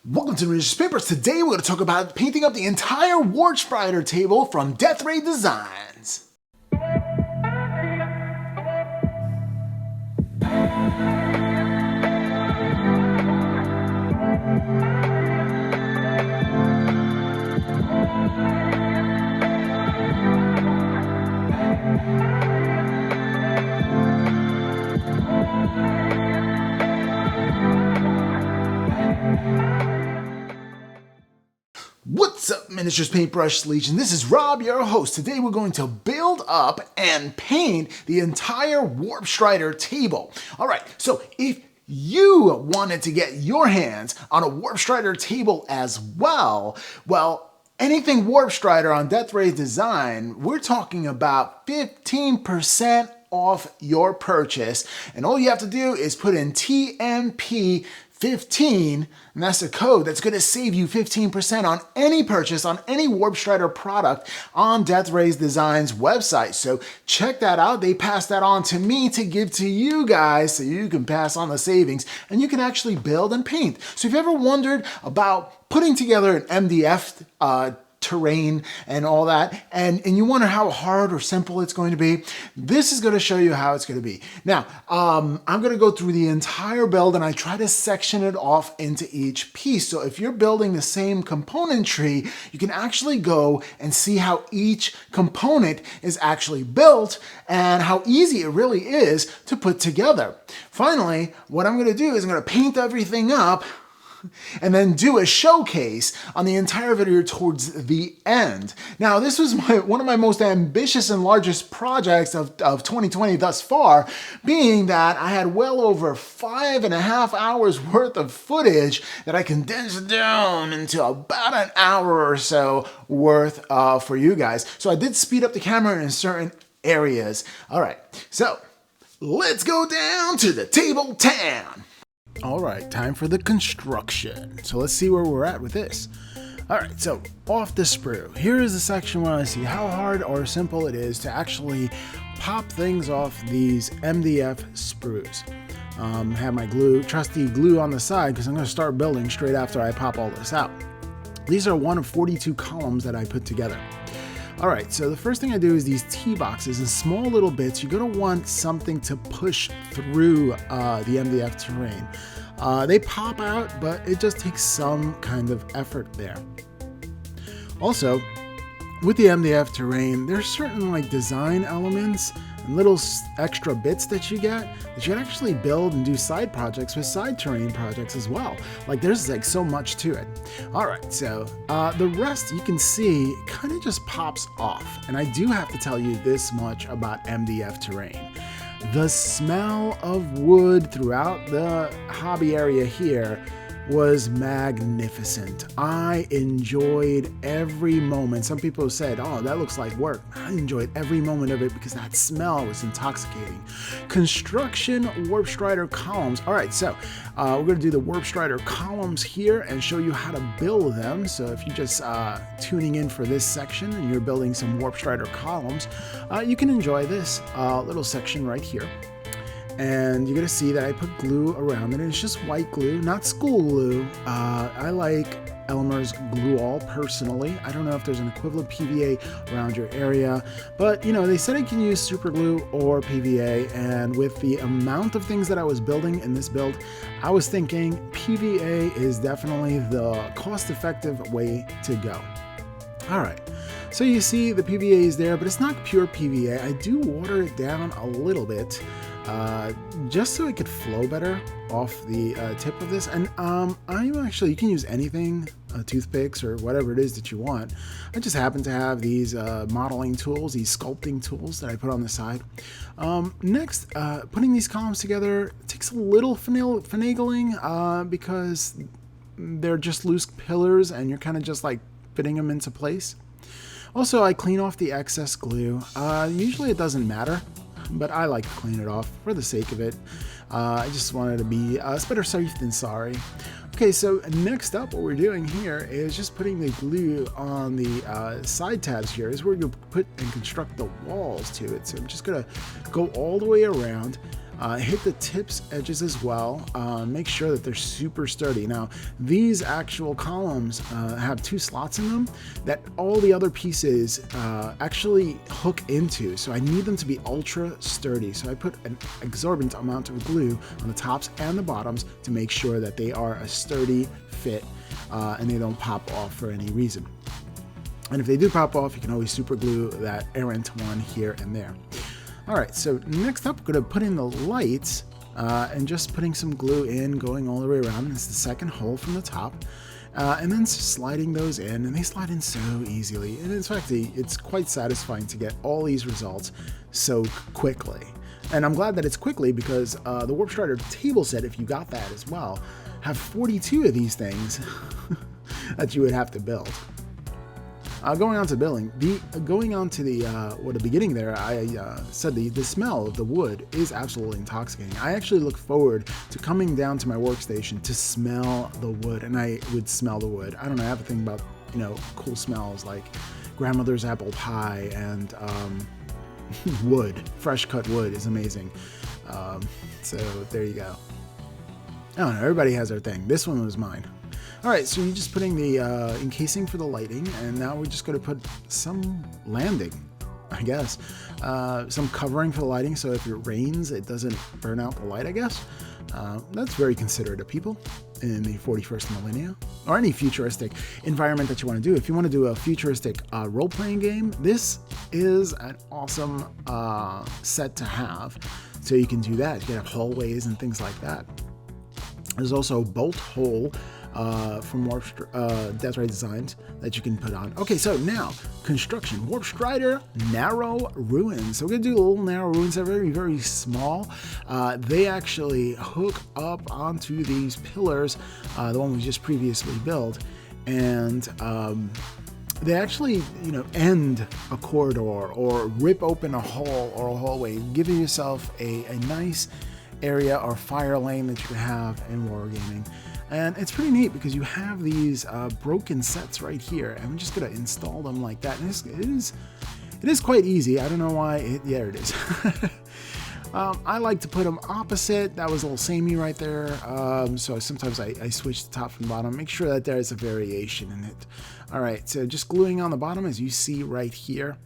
Welcome to Reliqary Papers. Today we're going to talk about painting up the entire Warpstrider table from Death Ray Designs. What's up, Miniatures Paintbrush Legion? This is Rob, your host. Today we're going to build up and paint the entire Warpstrider table. All right, so if you wanted to get your hands on a Warpstrider table as well, anything Warpstrider on Death Ray Design, we're talking about 15% off your purchase. And all you have to do is put in TMP 15, and that's the code that's going to save you 15% on any purchase on any Warpstrider product on Death Ray Designs website. So check that out. They passed that on to me to give to you guys so you can pass on the savings and you can actually build and paint. So if you ever wondered about putting together an MDF terrain and all that, and you wonder how hard or simple it's going to be, this is going to show you how it's going to be. Now, I'm going to go through the entire build and I try to section it off into each piece. So if you're building the same componentry, you can actually go and see how each component is actually built and how easy it really is to put together. Finally, what I'm going to do is I'm going to paint everything up and then do a showcase on the entire video towards the end. Now, this was one of my most ambitious and largest projects of 2020 thus far, being that I had well over 5.5 hours worth of footage that I condensed down into about an hour or so worth for you guys. So I did speed up the camera in certain areas. All right, so let's go down to the table town. All right, time for the construction. So let's see where we're at with this. All right, so off the sprue. Here is the section where I see how hard or simple it is to actually pop things off these MDF sprues. Have my trusty glue on the side because I'm going to start building straight after I pop all this out. These are one of 42 columns that I put together. All right, so the first thing I do is these T-boxes in small little bits. You're gonna want something to push through the MDF terrain. They pop out, but it just takes some kind of effort there. Also, with the MDF terrain, there's certain like design elements and little extra bits that you get that you can actually build and do side projects with side terrain projects as well. Like there's like so much to it. All right, so the rest you can see kind of just pops off. And I do have to tell you this much about MDF terrain. The smell of wood throughout the hobby area here was magnificent. I enjoyed every moment. Some people said, oh, that looks like work. I enjoyed every moment of it because that smell was intoxicating. Construction Warpstrider columns. All right, so we're going to do the Warpstrider columns here and show you how to build them. So if you're just tuning in for this section and you're building some Warpstrider columns, you can enjoy this little section right here. And you're going to see that I put glue around it, and it's just white glue, not school glue. I like Elmer's Glue All personally. I don't know if there's an equivalent PVA around your area, but you know, they said I can use super glue or PVA, and with the amount of things that I was building in this build, I was thinking PVA is definitely the cost-effective way to go. All right, so you see the PVA is there, but it's not pure PVA. I do water it down a little bit, just so it could flow better off the tip of this. And you can use anything, toothpicks or whatever it is that you want. I just happen to have these modeling tools, these sculpting tools that I put on the side. Next, putting these columns together takes a little finagling because they're just loose pillars and you're kind of just like fitting them into place. Also, I clean off the excess glue. Usually it doesn't matter, but I like to clean it off for the sake of it. I just wanted to be it's better safe than sorry. Okay, so next up what we're doing here is just putting the glue on the side tabs here is where you'll put and construct the walls to it. So I'm just gonna go all the way around. Hit the tips edges as well. Make sure that they're super sturdy. Now, these actual columns have 2 slots in them that all the other pieces actually hook into. So I need them to be ultra sturdy. So I put an exorbitant amount of glue on the tops and the bottoms to make sure that they are a sturdy fit and they don't pop off for any reason. And if they do pop off, you can always super glue that errant one here and there. All right, so next up, we're going to put in the lights and just putting some glue in, going all the way around. It's the second hole from the top. And then sliding those in, and they slide in so easily. And in fact, it's quite satisfying to get all these results so quickly. And I'm glad that it's quickly because the Warpstrider table set, if you got that as well, have 42 of these things that you would have to build. Going on to building, the beginning there, I said the smell of the wood is absolutely intoxicating. I actually look forward to coming down to my workstation to smell the wood, and I would smell the wood. I don't know, I have a thing about, cool smells like grandmother's apple pie and wood. Fresh cut wood is amazing. So there you go. I don't know, everybody has their thing. This one was mine. All right, so you're just putting the encasing for the lighting, and now we're just going to put some landing, I guess. Some covering for the lighting, so if it rains, it doesn't burn out the light, I guess. That's very considerate of people in the 41st millennia, or any futuristic environment that you want to do. If you want to do a futuristic role-playing game, this is an awesome set to have. So you can do that. You can have hallways and things like that. There's also a bolt hole from Deathray Designs that you can put on. Okay, so now, construction. Warpstrider Narrow Ruins. So we're going to do little narrow ruins. They're very, very small. They actually hook up onto these pillars, the one we just previously built, and they actually, end a corridor or rip open a hole or a hallway, giving yourself a nice area or fire lane that you can have in wargaming. And it's pretty neat because you have these broken sets right here, and I'm just going to install them like that. And it is quite easy. I don't know why. There it is. I like to put them opposite. That was a little samey right there. So sometimes I switch the top and bottom. Make sure that there is a variation in it. All right, so just gluing on the bottom as you see right here.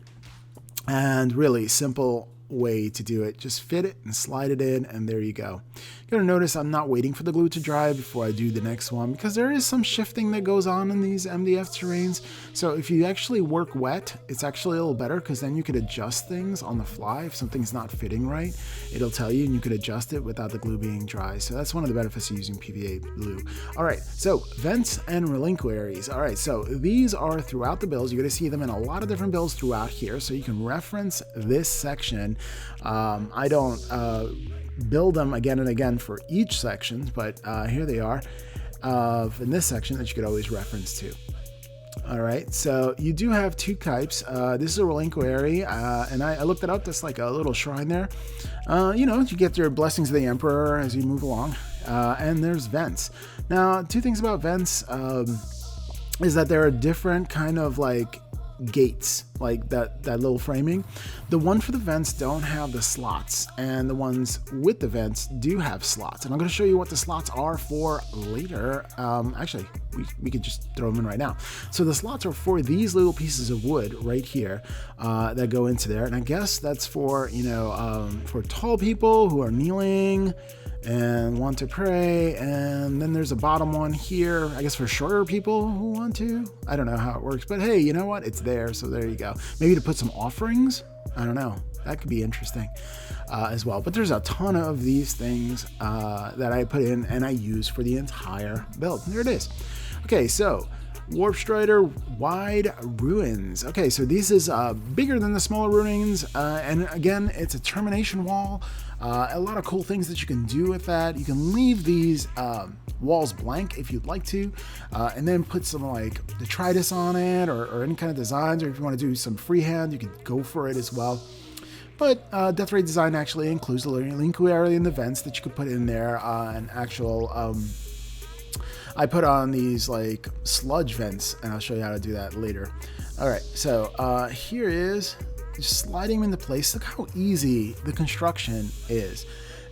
And really simple way to do it. Just fit it and slide it in, and there you go. You're gonna notice I'm not waiting for the glue to dry before I do the next one, because there is some shifting that goes on in these MDF terrains. So if you actually work wet, it's actually a little better, because then you could adjust things on the fly. If something's not fitting right, it'll tell you, and you could adjust it without the glue being dry. So that's one of the benefits of using PVA glue. All right, so vents and reliquaries. All right, so these are throughout the builds. You're gonna see them in a lot of different builds throughout here, so you can reference this section. I don't build them again and again for each section, but here they are in this section that you could always reference to. All right, so you do have 2 types. This is a reliquary, and I looked it up. That's like a little shrine there. You get your blessings of the Emperor as you move along, and there's vents. Now, 2 things about vents is that there are different kind of like gates, like that little framing. The one for the vents don't have the slots, and the ones with the vents do have slots, and I'm going to show you what the slots are for later. Actually, we could just throw them in right now. So the slots are for these little pieces of wood right here that go into there, and I guess that's for for tall people who are kneeling and want to pray, and then there's a bottom one here, I guess for shorter people who want to. I don't know how it works, but hey, you know what? It's there, so there you go. Maybe to put some offerings? I don't know. That could be interesting as well. But there's a ton of these things that I put in and I use for the entire build. There it is. Okay, so Warpstrider Wide Ruins. Okay, so this is bigger than the smaller ruins, and again, it's a termination wall. A lot of cool things that you can do with that. You can leave these walls blank if you'd like to, and then put some like detritus on it, or any kind of designs, or if you want to do some freehand, you can go for it as well. But Deathray Design actually includes the reliquary and the vents that you could put in there, an actual I put on these like sludge vents, and I'll show you how to do that later. All right, so here is just sliding them into place. Look how easy the construction is.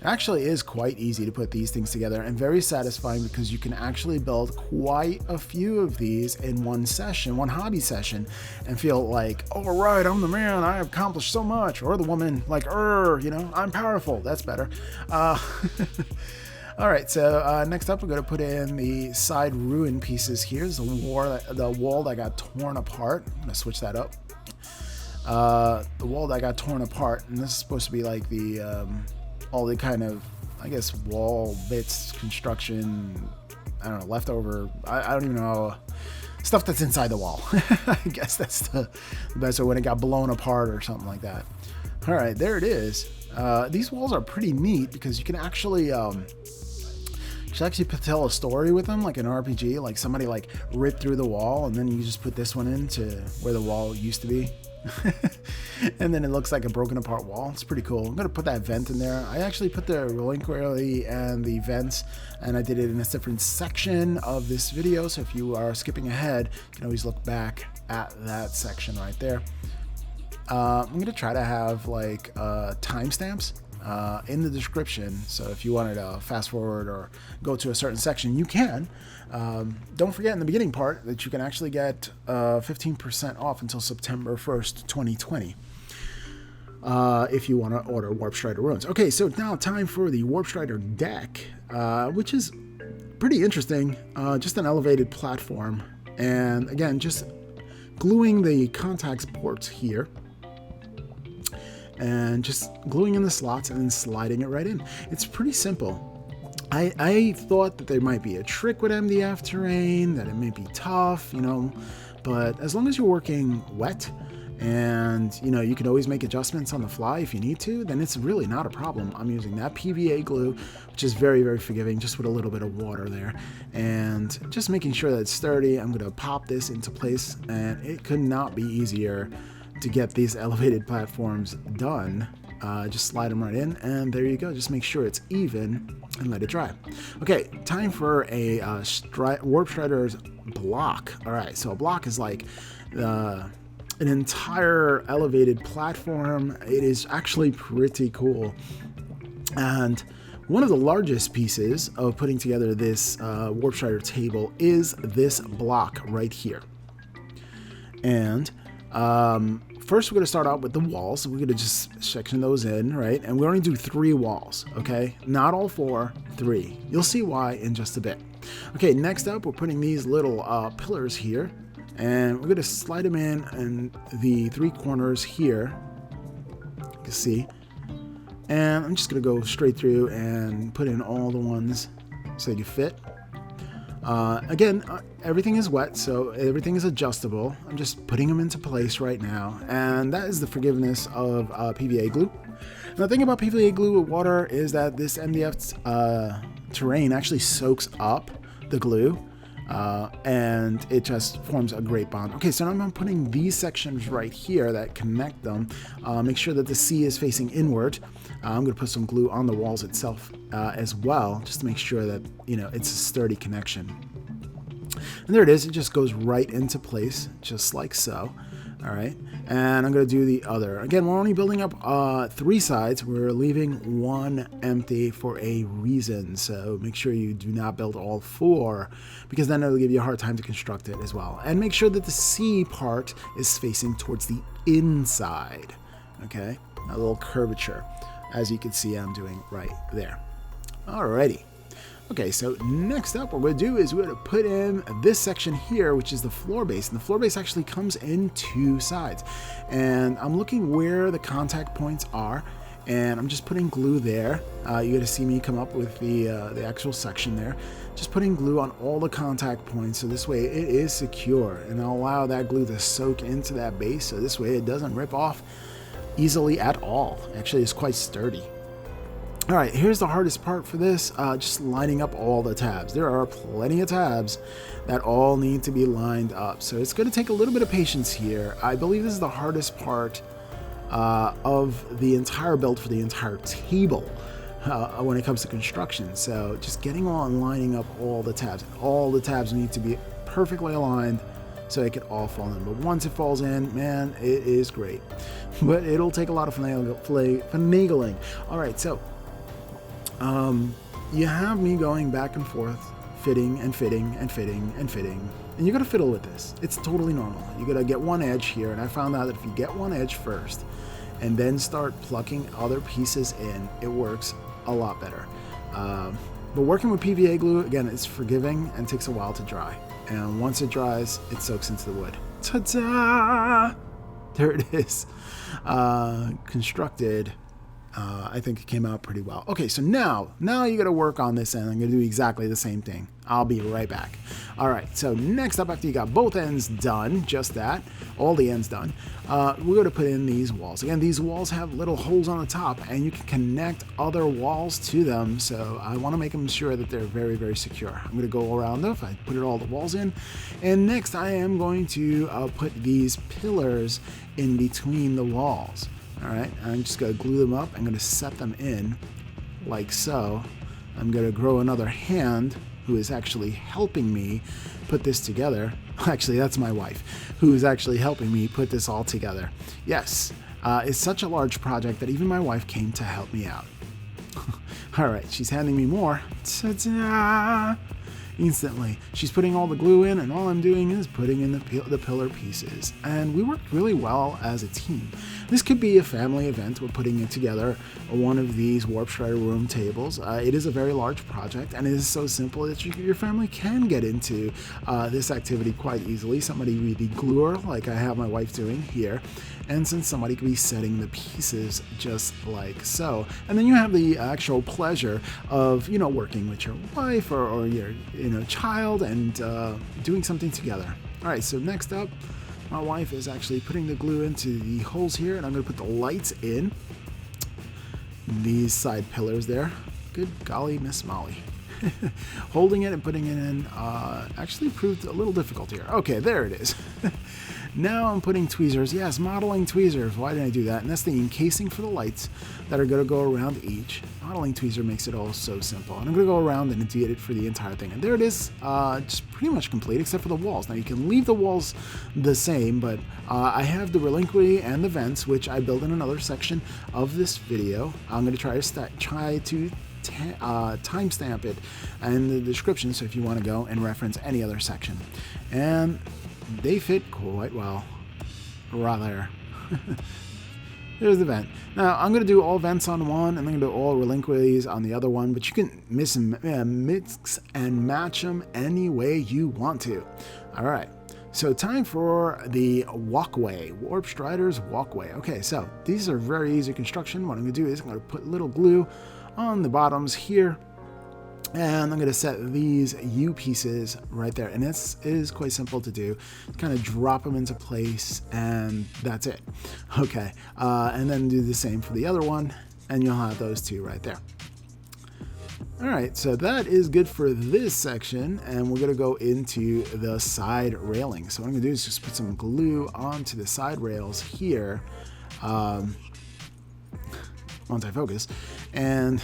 It actually is quite easy to put these things together and very satisfying because you can actually build quite a few of these in one session, one hobby session, and feel like, all right, I'm the man, I have accomplished so much, or the woman, like, you know, I'm powerful. That's better. All right, so next up, we're going to put in the side ruin pieces here. There's the wall that got torn apart. I'm going to switch that up. The wall that got torn apart, and this is supposed to be like the all the kind of, I guess, wall bits, construction, I don't know, leftover, I don't even know, stuff that's inside the wall. I guess that's the best way, when it got blown apart or something like that. All right, there it is. These walls are pretty neat because you can actually tell a story with them, like an RPG, like somebody like ripped through the wall and then you just put this one into where the wall used to be. And then it looks like a broken apart wall. It's pretty cool. I'm going to put that vent in there. I actually put the Reliqary and the vents, and I did it in a different section of this video. So if you are skipping ahead, you can always look back at that section right there. I'm going to try to have like timestamps in the description, so if you wanted to fast forward or go to a certain section, you can. Don't forget in the beginning part that you can actually get 15% off until September 1st, 2020. If you want to order Warpstrider runes. Okay, so now time for the Warpstrider deck, which is pretty interesting. Just an elevated platform, and again, just gluing the contacts ports here, and just gluing in the slots and then sliding it right in. It's pretty simple. I thought that there might be a trick with MDF terrain, that it may be tough, you know, but as long as you're working wet and, you know, you can always make adjustments on the fly if you need to, then it's really not a problem. I'm using that PVA glue, which is very, very forgiving, just with a little bit of water there, and just making sure that it's sturdy. I'm going to pop this into place, and it could not be easier to get these elevated platforms done. Just slide them right in, and there you go. Just make sure it's even and let it dry. Okay, time for a Warpstrider's block. All right, so a block is like an entire elevated platform. It is actually pretty cool, and one of the largest pieces of putting together this Warpstrider table is this block right here. And first, we're going to start out with the walls. We're going to just section those in, right? And we're going to do 3 walls, okay? Not all 4, 3. You'll see why in just a bit. Okay, next up, we're putting these little pillars here, and we're going to slide them in the 3 corners here. You can see. And I'm just going to go straight through and put in all the ones so they can fit. Again, everything is wet, so everything is adjustable. I'm just putting them into place right now, and that is the forgiveness of PVA glue. And the thing about PVA glue with water is that this MDF terrain actually soaks up the glue, and it just forms a great bond. Okay, so now I'm putting these sections right here that connect them. Make sure that the C is facing inward. I'm going to put some glue on the walls itself as well, just to make sure that, you know, it's a sturdy connection. And there it is. It just goes right into place, just like so. All right, and I'm going to do the other. Again, we're only building up 3 sides. We're leaving 1 empty for a reason. So make sure you do not build all 4, because then it'll give you a hard time to construct it as well. And make sure that the C part is facing towards the inside. Okay, a little curvature, as you can see I'm doing right there. Alrighty. Okay, so next up what we're going to do is we're going to put in this section here, which is the floor base. And the floor base actually comes in 2 sides. And I'm looking where the contact points are, and I'm just putting glue there. You're going to see me come up with the actual section there. Just putting glue on all the contact points, so this way it is secure. And I'll allow that glue to soak into that base, so this way it doesn't rip off easily at all. Actually, it's quite sturdy. All right, here's the hardest part for this, just lining up all the tabs. There are plenty of tabs that all need to be lined up, so it's going to take a little bit of patience here. I believe this is the hardest part of the entire build for the entire table when it comes to construction. So just getting on lining up all the tabs. All the tabs need to be perfectly aligned so it can all fall in. But once it falls in, man, it is great. But it'll take a lot of finagling. All right, so You have me going back and forth, fitting and fitting and fitting and fitting. And you gotta fiddle with this. It's totally normal. You gotta get one edge here, and I found out that if you get one edge first and then start plucking other pieces in, it works a lot better. But working with PVA glue, again, it's forgiving and takes a while to dry. And once it dries, it soaks into the wood. Ta-da! There it is. Constructed. I think it came out pretty well. Okay, so now you got to work on this end. I'm going to do exactly the same thing. I'll be right back. All right, so next up, after you got both ends done, just that, all the ends done, we're going to put in these walls. Again, these walls have little holes on the top, and you can connect other walls to them, so I want to make them sure that they're very, very secure. I'm going to go around them. I put all the walls in, and next I am going to put these pillars in between the walls. All right, I'm just going to glue them up. I'm going to set them in like so. I'm going to grow another hand who is actually helping me put this together. Actually, that's my wife who is actually helping me put this all together. Yes, it's such a large project that even my wife came to help me out. All right, she's handing me more. Ta-da! Instantly, she's putting all the glue in, and all I'm doing is putting in the pillar pieces. And we worked really well as a team. This could be a family event. We're putting it together one of these Warpstrider room tables. It is a very large project, and it is so simple that your family can get into this activity quite easily. Somebody with the gluer, like I have my wife doing here, and since somebody could be setting the pieces just like so. And then you have the actual pleasure of, working with your wife or your child and doing something together. All right, so next up, my wife is actually putting the glue into the holes here, and I'm going to put the lights in these side pillars there. Good golly, Miss Molly. Holding it and putting it in actually proved a little difficult here. Okay, there it is. Now I'm putting tweezers. Yes, modeling tweezers. Why did I do that? And that's the encasing for the lights that are going to go around each. Modeling tweezer makes it all so simple. And I'm going to go around and do it for the entire thing. And there it is, just pretty much complete except for the walls. Now you can leave the walls the same, but I have the Reliqary and the vents, which I build in another section of this video. I'm going to try to timestamp it in the description, so if you want to go and reference any other section. And they fit quite well. Rather. There's the vent. Now, I'm going to do all vents on one, and I'm going to do all Reliqaries on the other one, but you can mix and match them any way you want to. All right. So time for the Walkway, Warpstrider's Walkway. Okay, so these are very easy construction. What I'm going to do is I'm going to put little glue on the bottoms here, and I'm going to set these U pieces right there. And this is quite simple to do. Kind of drop them into place, and that's it. Okay, and then do the same for the other one, and you'll have those two right there. All right, so that is good for this section, and we're going to go into the side railing. So what I'm going to do is just put some glue onto the side rails here. Multi-focus, and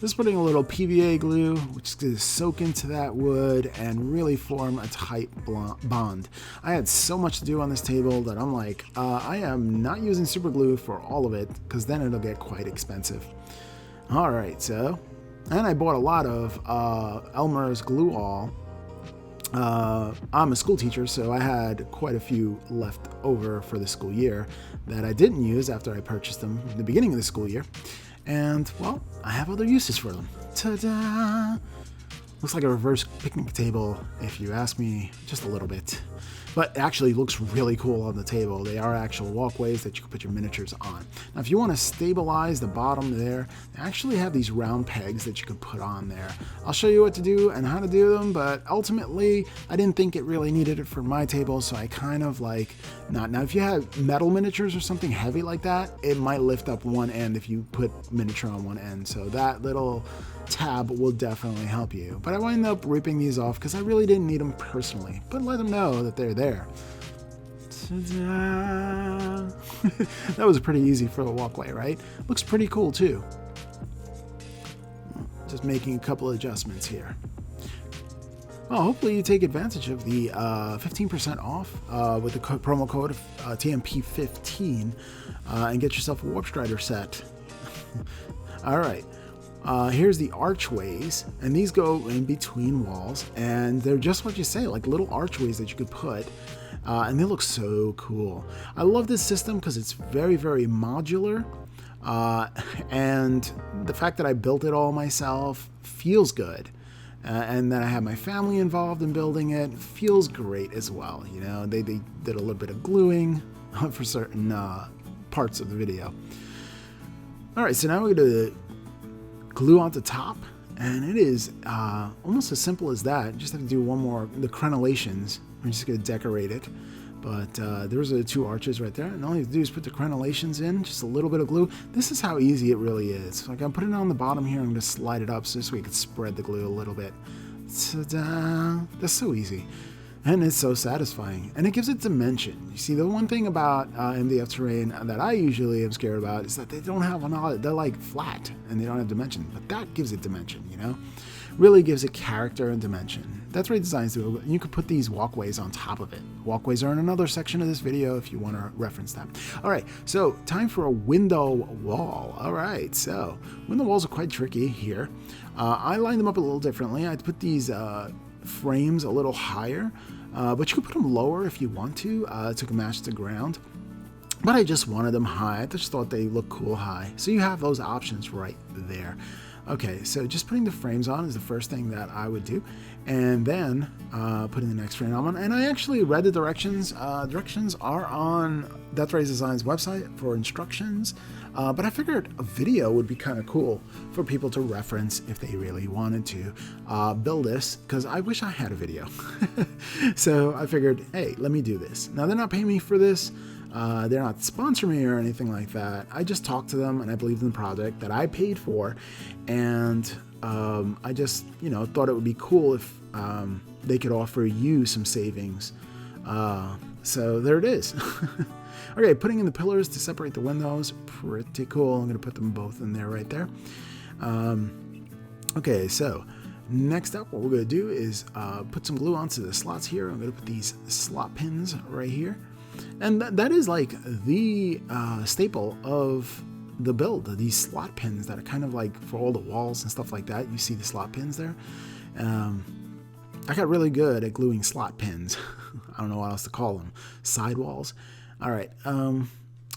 just putting a little PVA glue, which is going to soak into that wood and really form a tight bond. I had so much to do on this table that I'm like, I am not using super glue for all of it, because then it'll get quite expensive. All right, so, and I bought a lot of Elmer's glue all. I'm a school teacher, so I had quite a few left over for the school year that I didn't use after I purchased them in the beginning of the school year. And, well, I have other uses for them. Ta-da! Looks like a reverse picnic table, if you ask me, just a little bit. But it actually looks really cool on the table. They are actual walkways that you can put your miniatures on. Now, if you want to stabilize the bottom there, they actually have these round pegs that you can put on there. I'll show you what to do and how to do them, but ultimately, I didn't think it really needed it for my table, so I kind of like not. Now, if you have metal miniatures or something heavy like that, it might lift up one end if you put miniature on one end. So that little tab will definitely help you. But I wind up ripping these off because I really didn't need them personally, but let them know that they're there. Ta-da! That was pretty easy for the walkway, right? Looks pretty cool too. Just making a couple of adjustments here. Well, hopefully you take advantage of the 15% off with the promo code of TMP15 and get yourself a Warpstrider set. All right. Here's the archways, and these go in between walls, and they're just what you say, like little archways that you could put, and they look so cool. I love this system because it's very, very modular, and the fact that I built it all myself feels good. And then I have my family involved in building it. Feels great as well. You know, they did a little bit of gluing for certain parts of the video. All right, so now we're going to glue on the top, and it is almost as simple as that. You just have to do one more, the crenellations. I'm just going to decorate it. But there's the two arches right there, and all you have to do is put the crenellations in, just a little bit of glue. This is how easy it really is. Like I'm putting it on the bottom here, I'm going to slide it up so this way you can spread the glue a little bit. Ta-da! That's so easy. And it's so satisfying. And it gives it dimension. You see, the one thing about MDF terrain that I usually am scared about is that they don't have they're like flat, and they don't have dimension. But that gives it dimension, you know? Really gives it character and dimension. That's what designs do. You could put these walkways on top of it. Walkways are in another section of this video if you want to reference that. All right, so time for a window wall. All right, so window walls are quite tricky here. I lined them up a little differently. I put these frames a little higher, but you could put them lower if you want to match the ground. But I just wanted them high. I just thought they look cool high. So you have those options right there. Okay, so just putting the frames on is the first thing that I would do, and then putting the next frame on. And I actually read the directions. Directions are on Death Rays Design's website for instructions, but I figured a video would be kind of cool for people to reference if they really wanted to build this, because I wish I had a video. So I figured, hey, let me do this. Now, they're not paying me for this. They're not sponsoring me or anything like that. I just talked to them and I believed in the project that I paid for, and I just, you know, thought it would be cool if they could offer you some savings. So there it is. Okay, putting in the pillars to separate the windows, pretty cool. I'm going to put them both in there right there. Okay, so next up, what we're going to do is put some glue onto the slots here. I'm going to put these slot pins right here. And that is like the staple of the build, these slot pins that are kind of like for all the walls and stuff like that. You see the slot pins there. I got really good at gluing slot pins. I don't know what else to call them. Sidewalls. All right. I'm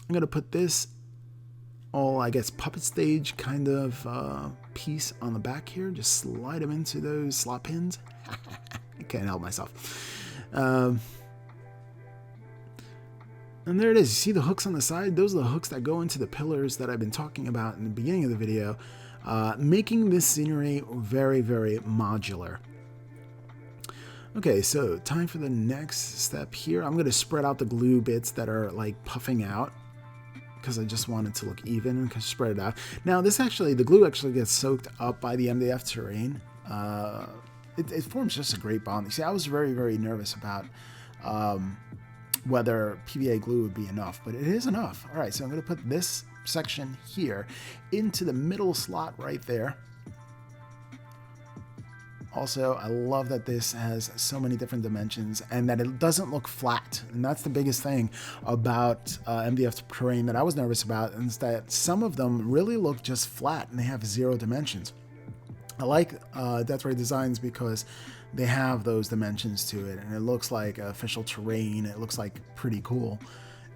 going to put this all, I guess, puppet stage kind of piece on the back here. Just slide them into those slot pins. I can't help myself. And there it is. You see the hooks on the side? Those are the hooks that go into the pillars that I've been talking about in the beginning of the video, making this scenery very, very modular. Okay, so time for the next step here. I'm going to spread out the glue bits that are like puffing out, because I just want it to look even and spread it out. Now, the glue actually gets soaked up by the MDF terrain. It forms just a great bond. You see, I was very, very nervous about whether PVA glue would be enough, but it is enough. All right, so I'm going to put this section here into the middle slot right there. Also, I love that this has so many different dimensions and that it doesn't look flat. And that's the biggest thing about MDF terrain that I was nervous about, is that some of them really look just flat and they have 0 dimensions. I like Death Ray Designs because they have those dimensions to it, and it looks like official terrain. It looks like pretty cool.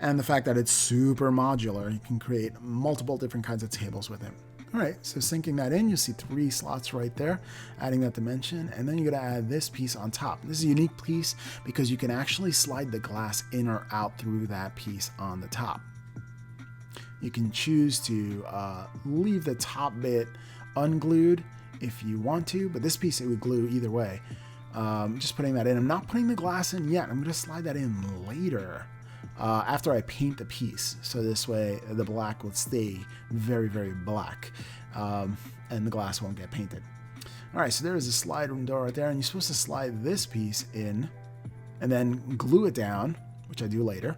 And the fact that it's super modular, you can create multiple different kinds of tables with it. All right, so sinking that in, you see 3 slots right there, adding that dimension, and then you're gonna add this piece on top. This is a unique piece because you can actually slide the glass in or out through that piece on the top. You can choose to leave the top bit unglued if you want to, but this piece it would glue either way. Just putting that in. I'm not putting the glass in yet. I'm going to slide that in later after I paint the piece. So this way the black will stay very, very black and the glass won't get painted. All right, so there is a slide room door right there, and you're supposed to slide this piece in and then glue it down, which I do later.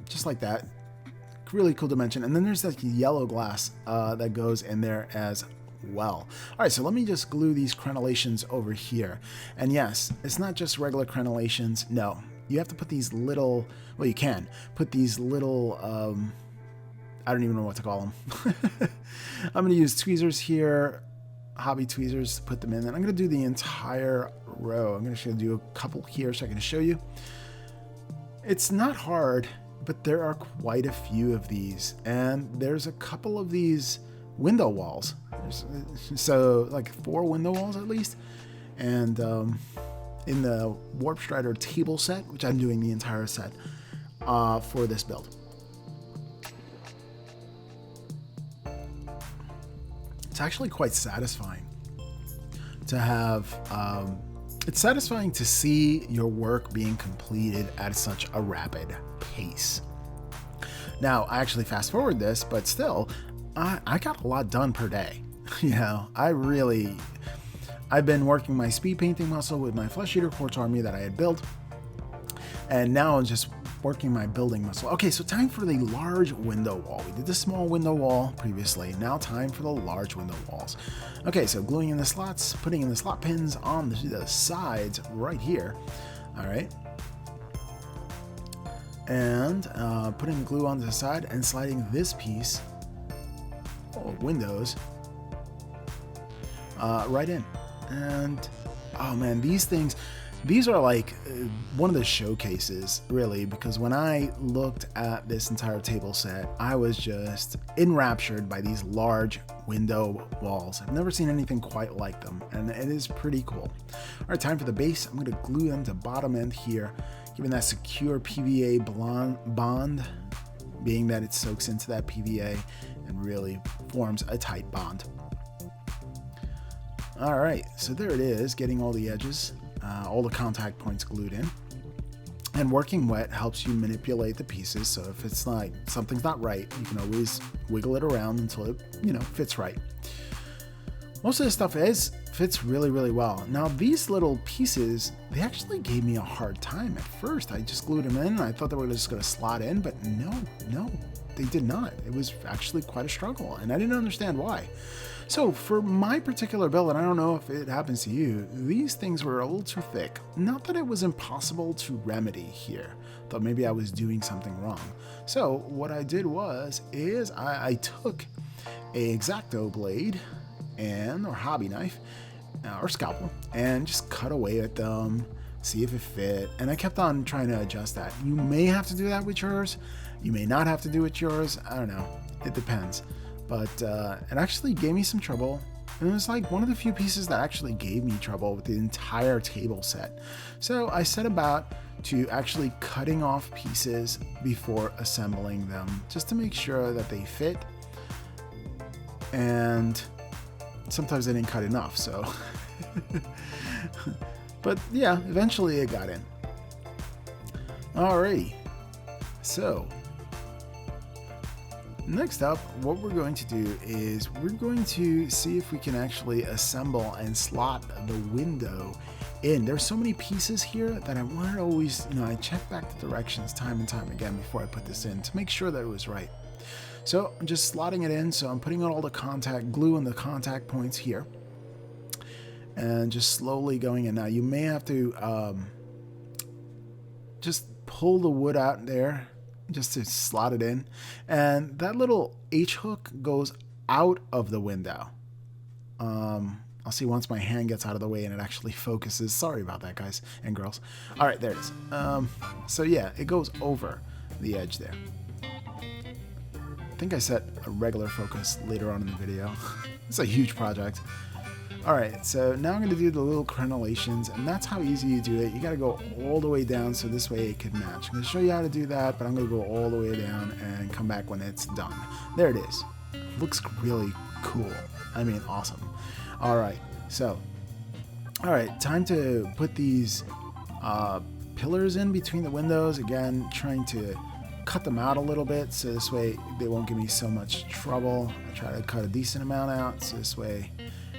Just like that. Really cool dimension. And then there's that yellow glass that goes in there as well. All right, so let me just glue these crenellations over here. And yes, it's not just regular crenellations. No, you have to put these little, well, you can put these little I don't even know what to call them. I'm going to use tweezers here, hobby tweezers, to put them in. And I'm going to do the entire row. I'm going to do a couple here so I can show you. It's not hard, but there are quite a few of these. And there's a couple of these window walls. So like 4 window walls at least. And in the Warpstrider table set, which I'm doing the entire set for this build. It's actually quite satisfying to have, it's satisfying to see your work being completed at such a rapid pace. Now, I actually fast forward this, but still, I got a lot done per day. You know, I've been working my speed painting muscle with my flesh eater quartz army that I had built, and now I'm just working my building muscle. Okay, so time for the large window wall. We did the small window wall previously. Now time for the large window walls. Okay, so gluing in the slots, putting in the slot pins on the sides right here. All right. And putting the glue onto the side and sliding this piece of windows right in. And oh man, these are like one of the showcases, really, because when I looked at this entire table set, I was just enraptured by these large window walls. I've never seen anything quite like them, and it is pretty cool. All right, time for the base. I'm going to glue them to bottom end here, giving that secure PVA bond, being that it soaks into that PVA and really forms a tight bond. All right, so there it is, getting all the edges, all the contact points glued in. And working wet helps you manipulate the pieces, so if it's like something's not right, you can always wiggle it around until it, fits right. Most of this stuff fits really, really well. Now these little pieces, they actually gave me a hard time at first. I just glued them in, and I thought they were just gonna slot in, but no, they did not. It was actually quite a struggle, and I didn't understand why. So for my particular build, and I don't know if it happens to you, these things were a little too thick. Not that it was impossible to remedy here. Thought maybe I was doing something wrong. So what I did is I took a X-Acto blade or hobby knife or scalpel and just cut away at them, see if it fit. And I kept on trying to adjust that. You may have to do that with yours. You may not have to do it with yours. I don't know. It depends. But it actually gave me some trouble. And it was like one of the few pieces that actually gave me trouble with the entire table set. So I set about to actually cutting off pieces before assembling them, just to make sure that they fit. And sometimes I didn't cut enough, so. But yeah, eventually it got in. Alrighty, so next up, what we're going to do is we're going to see if we can actually assemble and slot the window in. There's so many pieces here that I want to always, I check back the directions time and time again before I put this in to make sure that it was right. So I'm just slotting it in. So I'm putting all the contact glue and the contact points here and just slowly going in. Now you may have to just pull the wood out there just to slot it in, and that little H hook goes out of the window. I'll see once my hand gets out of the way and it actually focuses. Sorry about that, guys and girls. All right, there it is. So yeah, it goes over the edge there. I think I set a regular focus later on in the video. It's a huge project. All right, so now I'm going to do the little crenellations, and that's how easy you do it. You got to go all the way down so this way it can match. I'm going to show you how to do that, but I'm going to go all the way down and come back when it's done. There it is. Looks really cool. I mean, awesome. All right, so, time to put these pillars in between the windows. Again, trying to cut them out a little bit so this way they won't give me so much trouble. I try to cut a decent amount out so this way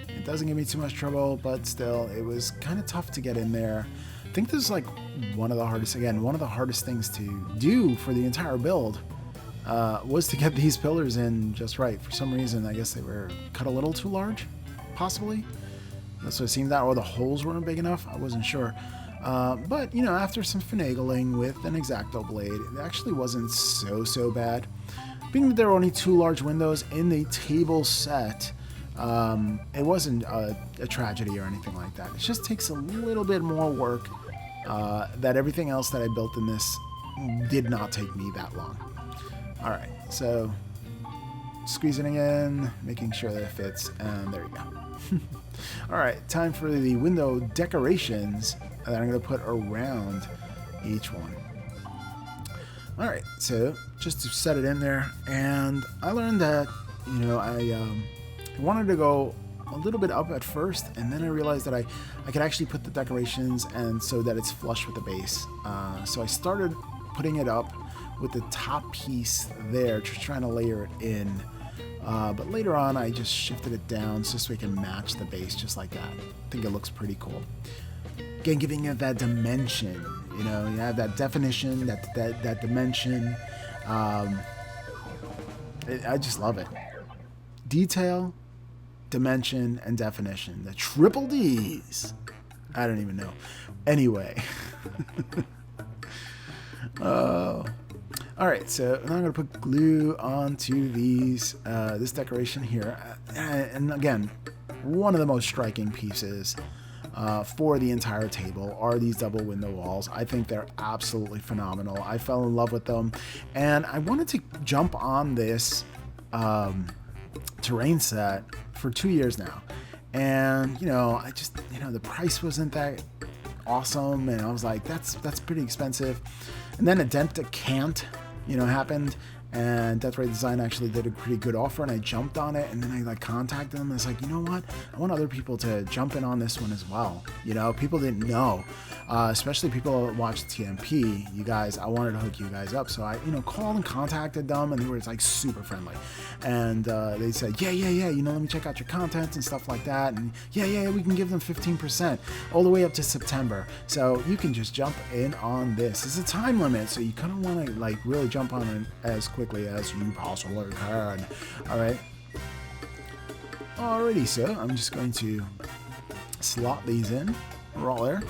it doesn't give me too much trouble, but still, it was kind of tough to get in there. I think this is like one of the hardest things to do for the entire build was to get these pillars in just right. For some reason, I guess they were cut a little too large, possibly. That's what it seemed that, or the holes weren't big enough. I wasn't sure. But, after some finagling with an X-Acto blade, it actually wasn't so bad. being that there are only 2 large windows in the table set, it wasn't a tragedy or anything like that. It just takes a little bit more work that everything else that I built in this did not take me that long. All right, so squeezing it in, making sure that it fits, and there you go. All right, time for the window decorations that I'm going to put around each one. All right, so just to set it in there, and I learned that, you know, I wanted to go a little bit up at first, and then I realized that I could actually put the decorations and so that it's flush with the base. So I started putting it up with the top piece there, just trying to layer it in. But later on, I just shifted it down just so we can match the base just like that. I think it looks pretty cool. Again, giving it that dimension. You know, you have that definition, that dimension. I just love it. Detail, dimension, and definition. The triple D's. I don't even know. Anyway. All right, so now I'm going to put glue onto these this decoration here. And again, one of the most striking pieces for the entire table are these double window walls. I think they're absolutely phenomenal. I fell in love with them, and I wanted to jump on this terrain set for 2 years now. And, you know, I just, you know, the price wasn't that awesome, and I was like, that's pretty expensive. And then Adempta Can't, you know, happened, and Death Ray Design actually did a pretty good offer, and I jumped on it, and then I like contacted them, and it's like, you know what, I want other people to jump in on this one as well. You know, people didn't know, especially people that watch TMP. You guys, I wanted to hook you guys up, so I, you know, called and contacted them, and they were like super friendly, and they said, yeah, you know, let me check out your content and stuff like that, and yeah, we can give them 15% all the way up to September, so you can just jump in on this. It's a time limit, so you kind of want to like really jump on it as quickly as you possibly can. All right. Alrighty, so I'm just going to slot these in. We're all there.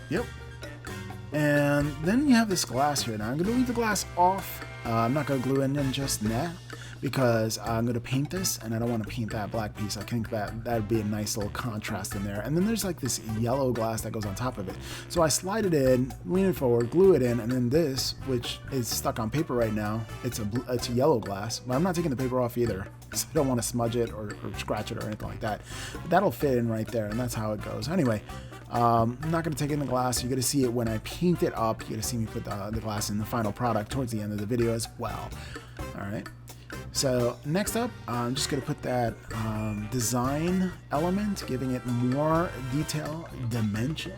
Yep. And then you have this glass here. Now I'm going to leave the glass off. I'm not going to glue it in just now, because I'm going to paint this, and I don't want to paint that black piece. I think that would be a nice little contrast in there. And then there's like this yellow glass that goes on top of it. So I slide it in, lean it forward, glue it in, and then this, which is stuck on paper right now, it's a yellow glass. But I'm not taking the paper off either, because I don't want to smudge it or scratch it or anything like that. But that'll fit in right there, and that's how it goes. Anyway, I'm not going to take in the glass. You're going to see it when I paint it up. You're going to see me put the glass in the final product towards the end of the video as well. All right. So next up, I'm just going to put that design element, giving it more detail, dimension.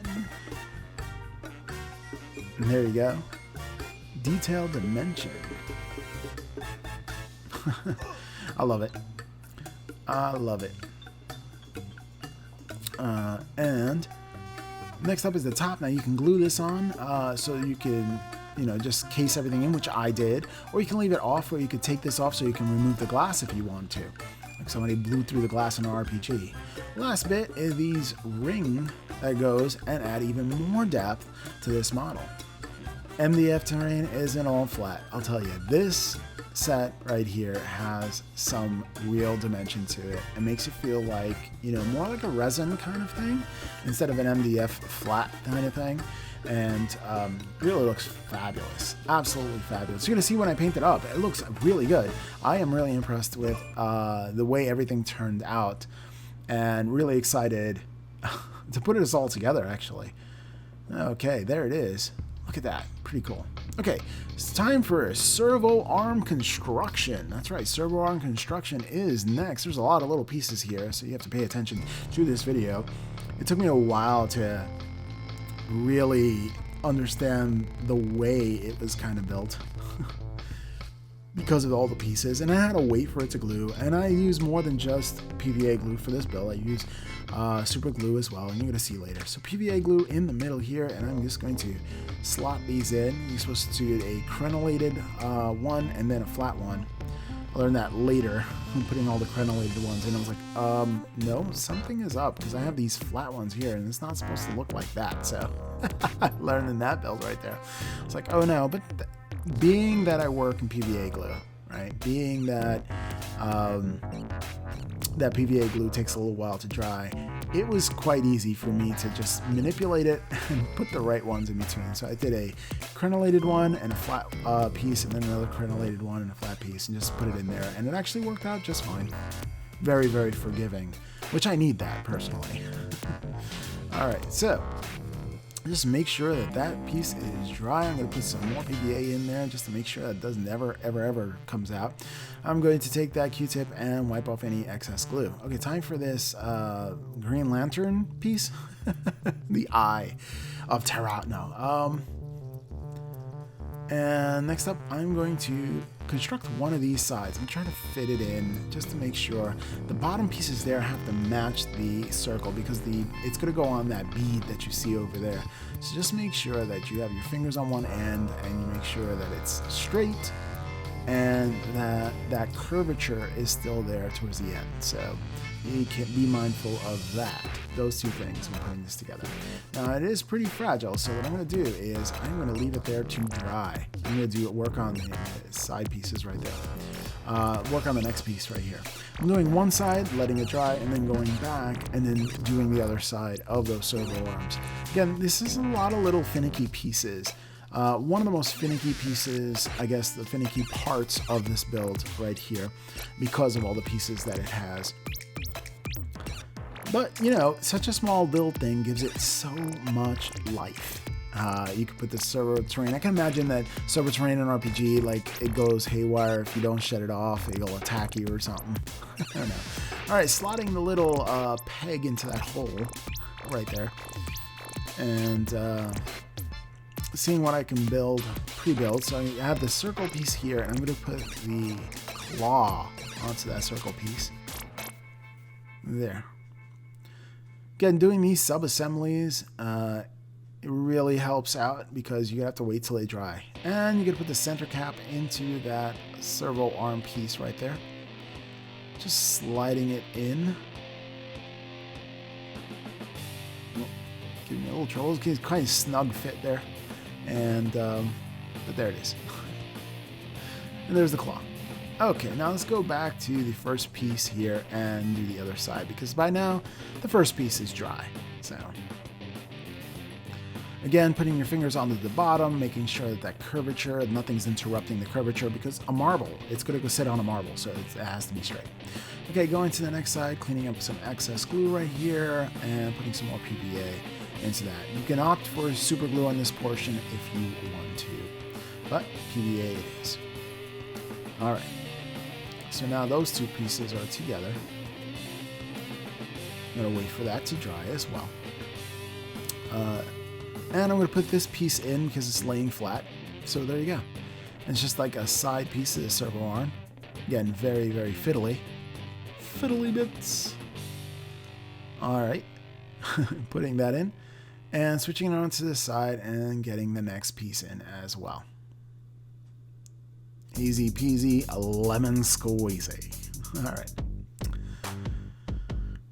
And there you go. Detail, dimension. I love it. I love it. And next up is the top. Now you can glue this on so you can, you know, just case everything in, which I did, or you can leave it off, or you could take this off so you can remove the glass if you want to, like somebody blew through the glass in an RPG. Last bit is these ring that goes and add even more depth to this model. MDF terrain isn't all flat. I'll tell you, this set right here has some real dimension to it. It makes it feel like, you know, more like a resin kind of thing instead of an MDF flat kind of thing. And really looks fabulous. Absolutely fabulous. You're going to see when I paint it up. It looks really good. I am really impressed with the way everything turned out, and really excited to put it all together, actually. Okay, there it is. Look at that. Pretty cool. Okay, it's time for Servo Arm construction. That's right, Servo Arm construction is next. There's a lot of little pieces here, so you have to pay attention to this video. It took me a while to really understand the way it was kind of built because of all the pieces, and I had to wait for it to glue, and I use more than just PVA glue for this build. I use super glue as well, and you're going to see later. So PVA glue in the middle here, and I'm just going to slot these in. You're supposed to do a crenellated one and then a flat one. I learned that later, putting all the crenellated ones in. I was like, no, something is up, because I have these flat ones here, and it's not supposed to look like that, so I learned in that build right there. It's like, oh no, but being that I work in PVA glue, right, being that that PVA glue takes a little while to dry, it was quite easy for me to just manipulate it and put the right ones in between. So I did a crenellated one and a flat piece, and then another crenellated one and a flat piece, and just put it in there, and it actually worked out just fine. Very, very forgiving, which I need that personally. All right, so just make sure that that piece is dry. I'm going to put some more PVA in there just to make sure that doesn't ever comes out. I'm going to take that Q-tip and wipe off any excess glue. Okay, time for this Green Lantern piece. The Eye of Terra. No. And next up, I'm going to construct one of these sides and try to fit it in just to make sure the bottom pieces there have to match the circle, because it's going to go on that bead that you see over there. So just make sure that you have your fingers on one end and you make sure that it's straight and that curvature is still there towards the end. So you can be mindful of that, those two things when putting this together. Now it is pretty fragile, so what I'm going to do is I'm going to leave it there to dry. I'm going to work on the side pieces right there. Work on the next piece right here. I'm doing one side, letting it dry, and then going back and then doing the other side of those servo arms. Again, this is a lot of little finicky pieces. One of the most finicky pieces, I guess the finicky parts of this build right here, because of all the pieces that it has. But, you know, such a small little thing gives it so much life. You could put the servo terrain. I can imagine that servo terrain in RPG, like, it goes haywire if you don't shut it off. It'll attack you or something. I don't know. All right, slotting the little peg into that hole right there. And seeing what I can build, pre-build. So I have the circle piece here, and I'm going to put the claw onto that circle piece. There. Again, doing these sub-assemblies, it really helps out because you have to wait till they dry. And you're going to put the center cap into that servo arm piece right there. Just sliding it in. Give me a little trouble. It's kind of snug fit there. And, but there it is. And there's the claw. Okay, now let's go back to the first piece here and do the other side, because by now the first piece is dry. So again, putting your fingers onto the bottom, making sure that that curvature, nothing's interrupting the curvature, because a marble, it's going to go sit on a marble, so it has to be straight. Okay, going to the next side, cleaning up some excess glue right here and putting some more PVA into that. You can opt for super glue on this portion if you want to, but PVA it is. All right. So now those two pieces are together. I'm going to wait for that to dry as well. And I'm going to put this piece in because it's laying flat. So there you go. And it's just like a side piece of the servo arm. Again, very, very fiddly. Fiddly bits. All right. Putting that in. And switching it onto the side and getting the next piece in as well. Easy peasy, lemon squeezy. All right.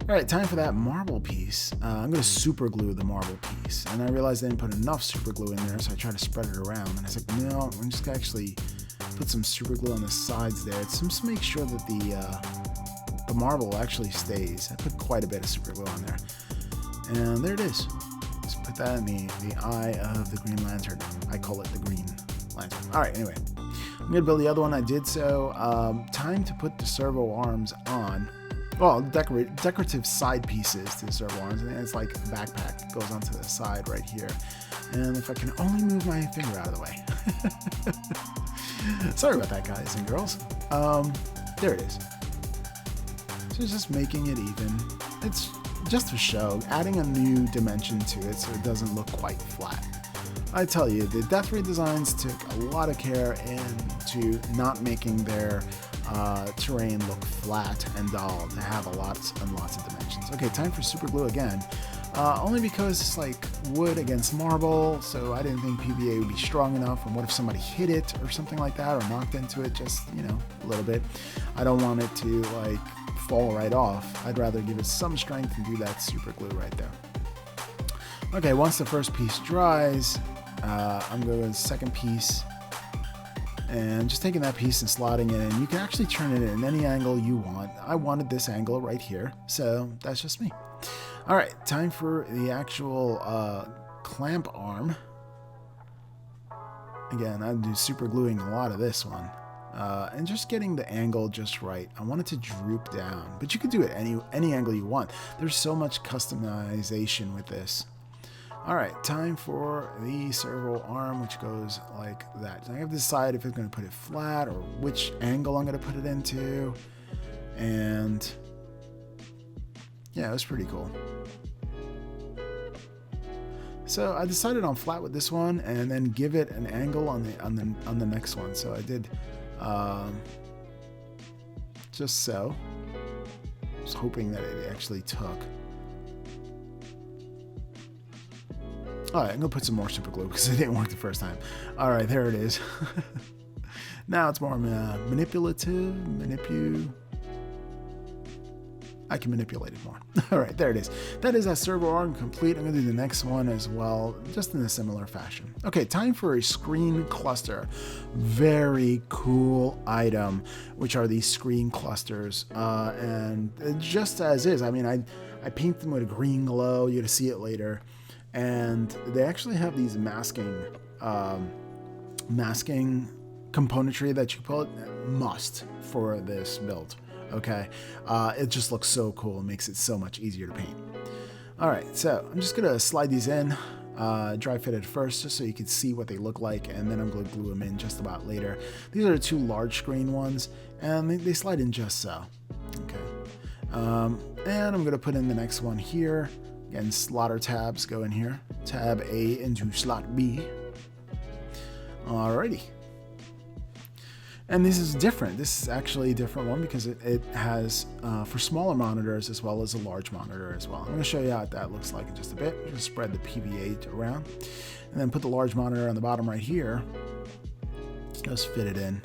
All right, time for that marble piece. I'm going to super glue the marble piece. And I realized I didn't put enough super glue in there, so I tried to spread it around. And I was like, no, I'm just going to actually put some super glue on the sides there. It's just to make sure that the marble actually stays. I put quite a bit of super glue on there. And there it is. Just put that in the eye of the Green Lantern. I call it the Green Lantern. All right, anyway. I'm going to build the other one. I did so. Time to put the servo arms on. Well, decorative side pieces to the servo arms. And it's like a backpack that goes onto the side right here. And if I can only move my finger out of the way. Sorry about that, guys and girls. There it is. So just making it even. It's just for show. Adding a new dimension to it so it doesn't look quite flat. I tell you, the Death Ray designs took a lot of care into not making their terrain look flat and dull, to have lots and lots of dimensions. Okay, time for super glue again. only because it's like wood against marble, so I didn't think PVA would be strong enough. And what if somebody hit it or something like that, or knocked into it just, you know, a little bit. I don't want it to like fall right off. I'd rather give it some strength and do that super glue right there. Okay, once the first piece dries, I'm going to the second piece and just taking that piece and slotting it in. You can actually turn it in any angle you want. I wanted this angle right here, so that's just me. All right, time for the actual clamp arm. Again, I'm do super gluing a lot of this one. And just getting the angle just right. I want it to droop down, but you can do it any angle you want. There's so much customization with this. All right, time for the servo arm, which goes like that. So I have to decide if I'm going to put it flat or which angle I'm going to put it into. And yeah, it was pretty cool. So I decided on flat with this one, and then give it an angle on the next one. So I did just so. I was hoping that it actually took. All right, I'm gonna put some more super glue because it didn't work the first time. All right, there it is. Now it's more manipulative. I can manipulate it more. All right, there it is. That is that servo arm complete. I'm gonna do the next one as well, just in a similar fashion. Okay, time for a screen cluster. Very cool item, which are these screen clusters. And just as is, I mean, I paint them with a green glow. You're gonna see it later. And they actually have these masking componentry that you put must for this build. Okay, it just looks so cool. It makes it so much easier to paint. All right, so I'm just gonna slide these in, dry fit it first, just so you can see what they look like, and then I'm gonna glue them in just about later. These are the two large screen ones, and they slide in just so. Okay, and I'm gonna put in the next one here. Again, slotter tabs go in here. Tab A into slot B. Alrighty. And this is different. This is actually a different one because it has for smaller monitors as well as a large monitor as well. I'm going to show you how that looks like in just a bit. I'm going to spread the PVA around and then put the large monitor on the bottom right here. Just fit it in.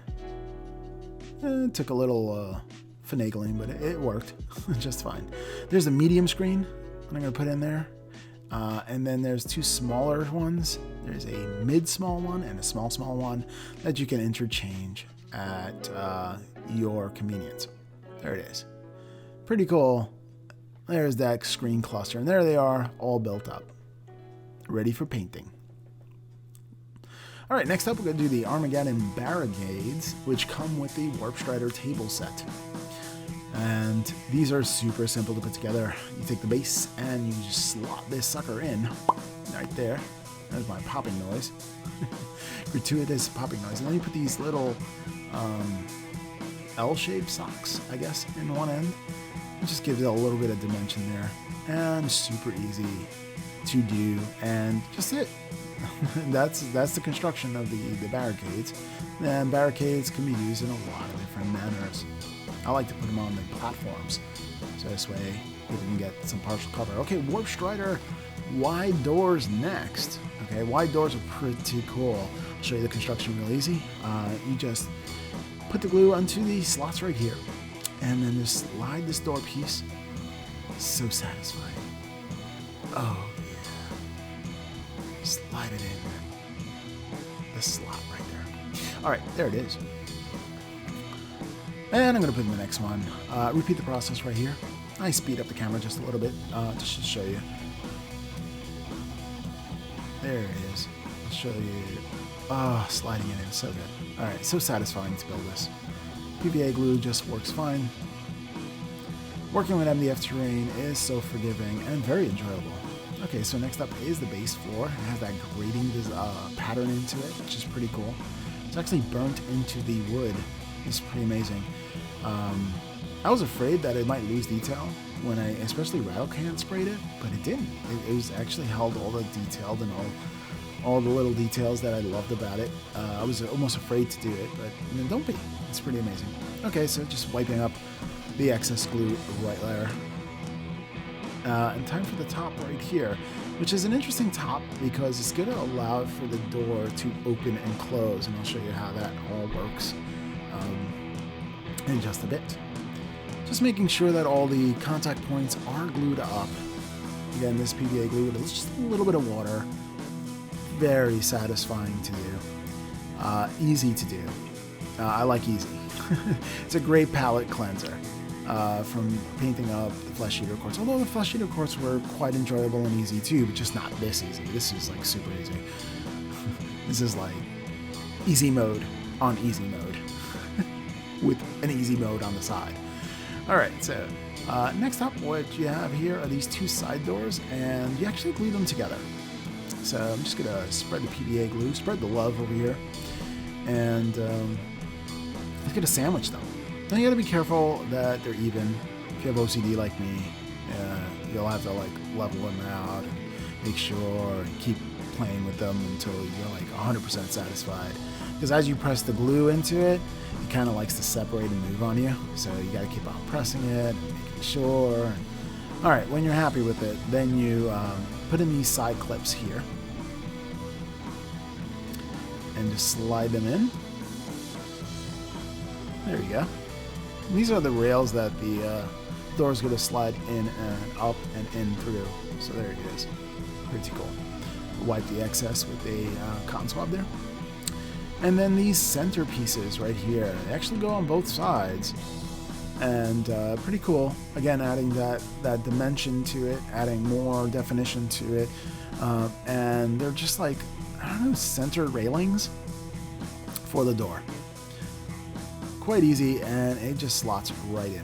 It took a little finagling, but it worked just fine. There's a medium screen that I'm going to put in there. And then there's two smaller ones. There's a mid-small one and a small one that you can interchange at your convenience. There it is. Pretty cool. There's that screen cluster, and there they are, all built up, ready for painting. All right, next up we're going to do the Armageddon Barricades, which come with the Warpstrider table set. And these are super simple to put together. You take the base and you just slot this sucker in right there. There's my popping noise. Gratuitous popping noise. And then you put these little L-shaped socks, I guess, in one end. It just gives it a little bit of dimension there. And super easy to do. And just it. That's the construction of the barricades. And barricades can be used in a lot of different manners. I like to put them on the platforms, so this way people can get some partial cover. Okay, Warpstrider wide doors next. Okay, wide doors are pretty cool. I'll show you the construction real easy. You just put the glue onto the slots right here, and then just slide this door piece. So satisfying. Oh yeah. Slide it in. The slot right there. All right, there it is. And I'm going to put in the next one. Repeat the process right here. I speed up the camera just a little bit, just to show you. There it is. I'll show you. Sliding it in, so good. All right, so satisfying to build this. PVA glue just works fine. Working with MDF terrain is so forgiving and very enjoyable. Okay, so next up is the base floor. It has that grating pattern into it, which is pretty cool. It's actually burnt into the wood. It's pretty amazing. I was afraid that it might lose detail when I especially rattle can sprayed it, but it didn't. It was actually held all the detailed and all the little details that I loved about it. I was almost afraid to do it, but don't be. It's pretty amazing. Okay, so just wiping up the excess glue right there. And time for the top right here, which is an interesting top because it's going to allow for the door to open and close, and I'll show you how that all works in just a bit. Just making sure that all the contact points are glued up. Again, this PVA glue with just a little bit of water. Very satisfying to do. Easy to do. I like easy. It's a great palette cleanser from painting up the flesh eater quartz. Although the flesh eater quartz were quite enjoyable and easy too, but just not this easy. This is like super easy. This is like easy mode on easy mode with an easy mode on the side. All right, so next up, what you have here are these two side doors, and you actually glue them together. So I'm just gonna spread the PVA glue, spread the love over here, and let's get to sandwich them. Now you gotta be careful that they're even. If you have OCD like me, you'll have to like level them out and make sure and keep playing with them until you're like 100% satisfied. Because as you press the glue into it, it kind of likes to separate and move on you. So you gotta keep on pressing it and making sure. All right, when you're happy with it, then you put in these side clips here and just slide them in. There you go. And these are the rails that the door is going to slide in and up and in through. So there it is. Pretty cool. Wipe the excess with a cotton swab there. And then these center pieces right here, they actually go on both sides. And pretty cool. Again, adding that dimension to it, adding more definition to it. And they're just like, I don't know, center railings for the door. Quite easy, and it just slots right in.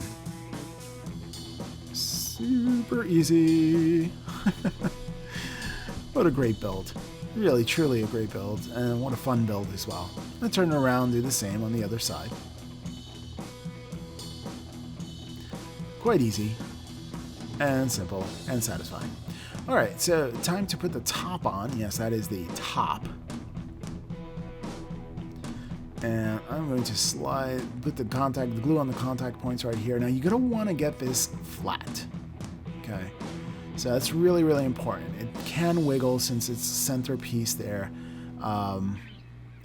Super easy. What a great build. Really, truly a great build, and what a fun build as well. And turn it around, do the same on the other side. Quite easy, and simple, and satisfying. All right, so time to put the top on. Yes, that is the top. And I'm going to put the glue on the contact points right here. Now you're gonna wanna get this flat, okay? So that's really, really important. It can wiggle since it's center piece there.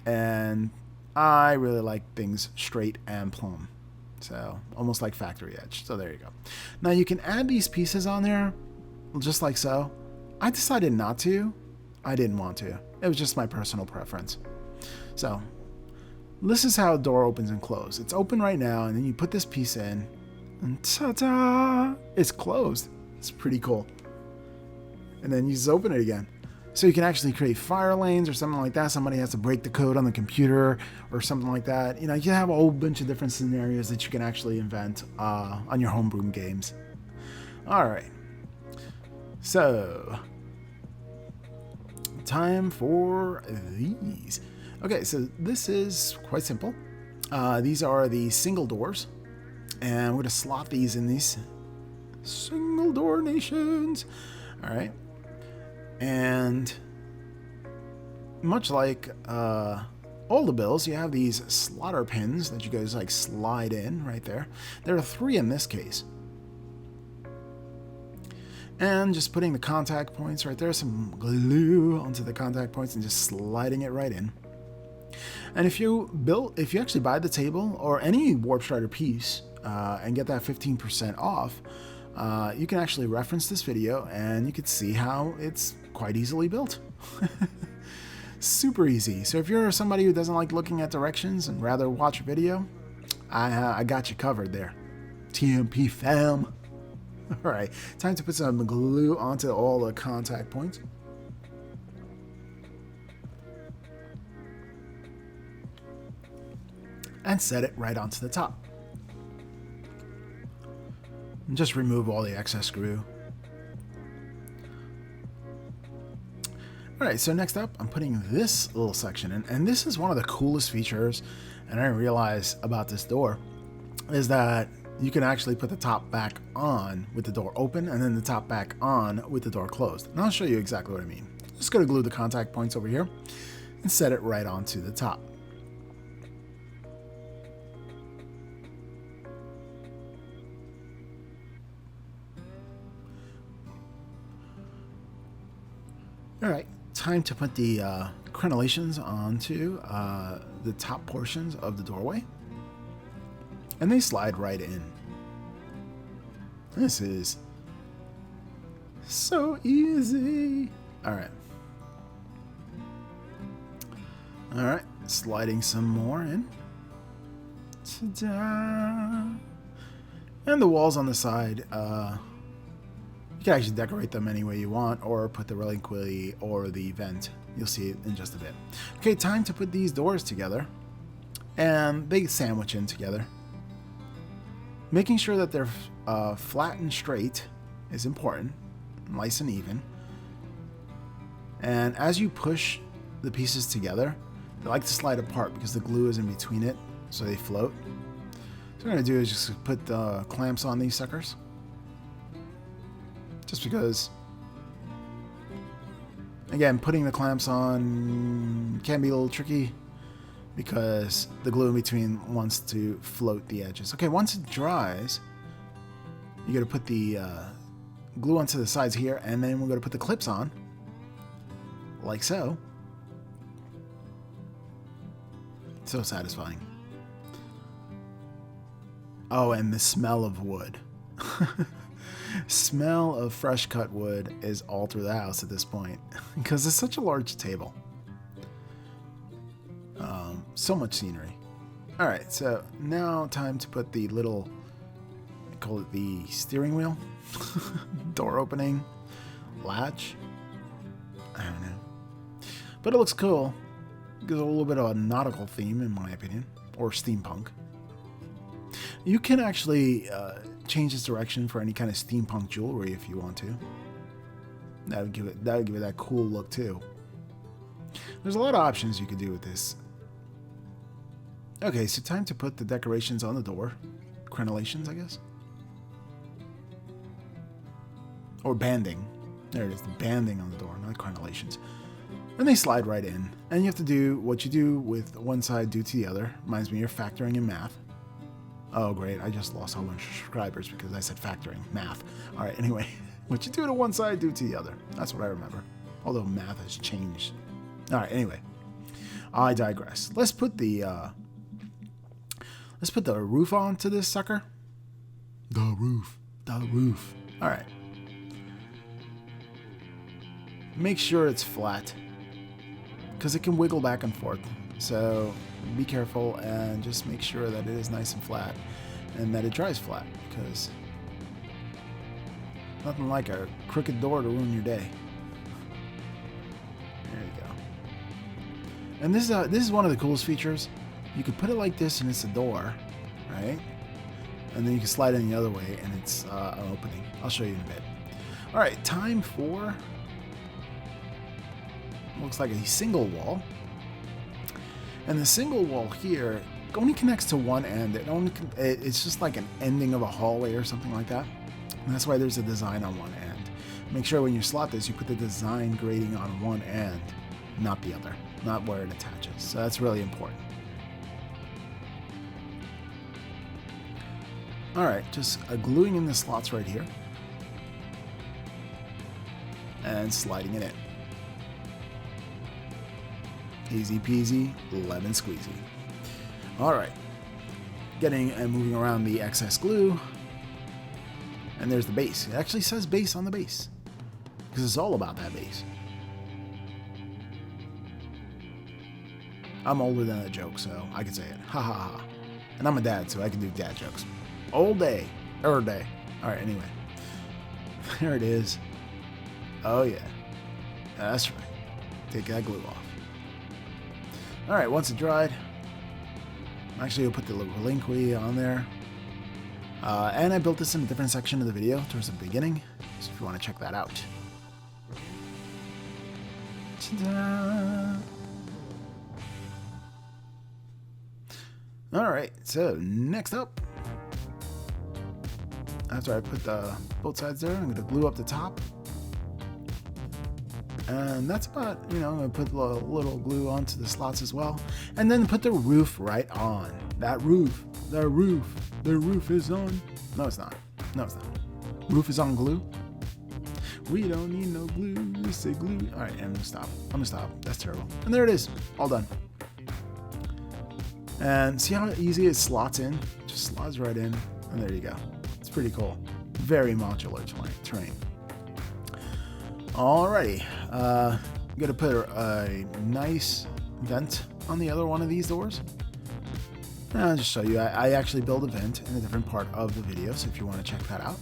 And I really like things straight and plumb. So almost like factory edge. So there you go. Now you can add these pieces on there just like so. I decided not to. I didn't want to. It was just my personal preference. So this is how a door opens and closes. It's open right now, and then you put this piece in, and ta-da! It's closed. It's pretty cool. And then you just open it again. So you can actually create fire lanes or something like that. Somebody has to break the code on the computer or something like that. You know, you have a whole bunch of different scenarios that you can actually invent on your homebrew games. All right. So, time for these. Okay, so this is quite simple. These are the single doors, and we're going to slot these in these single door nations. All right, and much like all the builds, you have these slaughter pins that you guys like slide in right there. There are 3 in this case. And just putting the contact points right there, some glue onto the contact points and just sliding it right in. And if you actually buy the table or any Warpstrider piece and get that 15% off, you can actually reference this video and you can see how it's quite easily built. Super easy. So if you're somebody who doesn't like looking at directions and rather watch a video, I got you covered there. TMP fam. All right, time to put some glue onto all the contact points. And set it right onto the top. And just remove all the excess glue. All right, so next up, I'm putting this little section in, and this is one of the coolest features, and I didn't realize about this door, is that you can actually put the top back on with the door open, and then the top back on with the door closed. And I'll show you exactly what I mean. Just gonna glue the contact points over here and set it right onto the top. Alright, time to put the crenellations onto the top portions of the doorway. And they slide right in. This is so easy. Alright. Alright, sliding some more in. Ta-da! And the walls on the side, you can actually decorate them any way you want, or put the Reliqary or the vent. You'll see it in just a bit. Okay, time to put these doors together. And they sandwich in together. Making sure that they're flat and straight is important. Nice and even. And as you push the pieces together, they like to slide apart because the glue is in between it, so they float. So what we're going to do is just put the clamps on these suckers. Just because, again, putting the clamps on can be a little tricky because the glue in between wants to float the edges. Okay, once it dries, you got to put the glue onto the sides here, and then we're going to put the clips on, like so. So satisfying. Oh, and the smell of wood. Smell of fresh cut wood is all through the house at this point because it's such a large table. So much scenery. Alright, so now time to put the little, I call it the steering wheel, door opening, latch. I don't know. But it looks cool. Gives a little bit of a nautical theme in my opinion, or steampunk. You can actually change its direction for any kind of steampunk jewelry if you want to. That would give it that cool look too. There's a lot of options you could do with this. Okay, so time to put the decorations on the door. Crenellations, I guess. Or banding. There it is, the banding on the door, not crenellations. And they slide right in. And you have to do what you do with one side, do to the other. Reminds me you're factoring in math. Oh, great. I just lost a whole bunch of subscribers because I said factoring. Math. All right, anyway. What you do to one side, do to the other. That's what I remember. Although math has changed. All right, anyway. I digress. Let's put the roof onto this sucker. The roof. All right. Make sure it's flat because it can wiggle back and forth. So be careful and just make sure that it is nice and flat and that it dries flat because nothing like a crooked door to ruin your day. There you go. And this is one of the coolest features. You can put it like this and it's a door, right? And then you can slide it in the other way and it's an opening. I'll show you in a bit. All right, time for, looks like a single wall. And the single wall here only connects to one end. It's just like an ending of a hallway or something like that. And that's why there's a design on one end. Make sure when you slot this, you put the design grading on one end, not the other, not where it attaches. So that's really important. All right, just gluing in the slots right here and sliding it in. Easy peasy, lemon squeezy. All right, getting and moving around the excess glue. And there's the base. It actually says base on the base because it's all about that base. I'm older than that joke, so I can say it. Ha ha ha. And I'm a dad, so I can do dad jokes. All day. Every day. All right, anyway. There it is. Oh, yeah. That's right. Take that glue off. All right, once it dried, actually I'll put the Reliqary on there. And I built this in a different section of the video towards the beginning, so if you want to check that out. Ta-da! All right, so next up, after I put both sides there, I'm going to glue up the top. And that's about, I'm going to put a little glue onto the slots as well. And then put the roof right on. That roof, the roof is on. No, it's not. No, it's not. Roof is on glue. We don't need no glue. We say glue. All right, I'm gonna stop. I'm gonna stop. That's terrible. And there it is. All done. And see how easy it slots in? Just slides right in. And there you go. It's pretty cool. Very modular terrain. Alrighty. I'm gonna put a nice vent on the other one of these doors. And I'll just show you. I actually build a vent in a different part of the video, so if you want to check that out.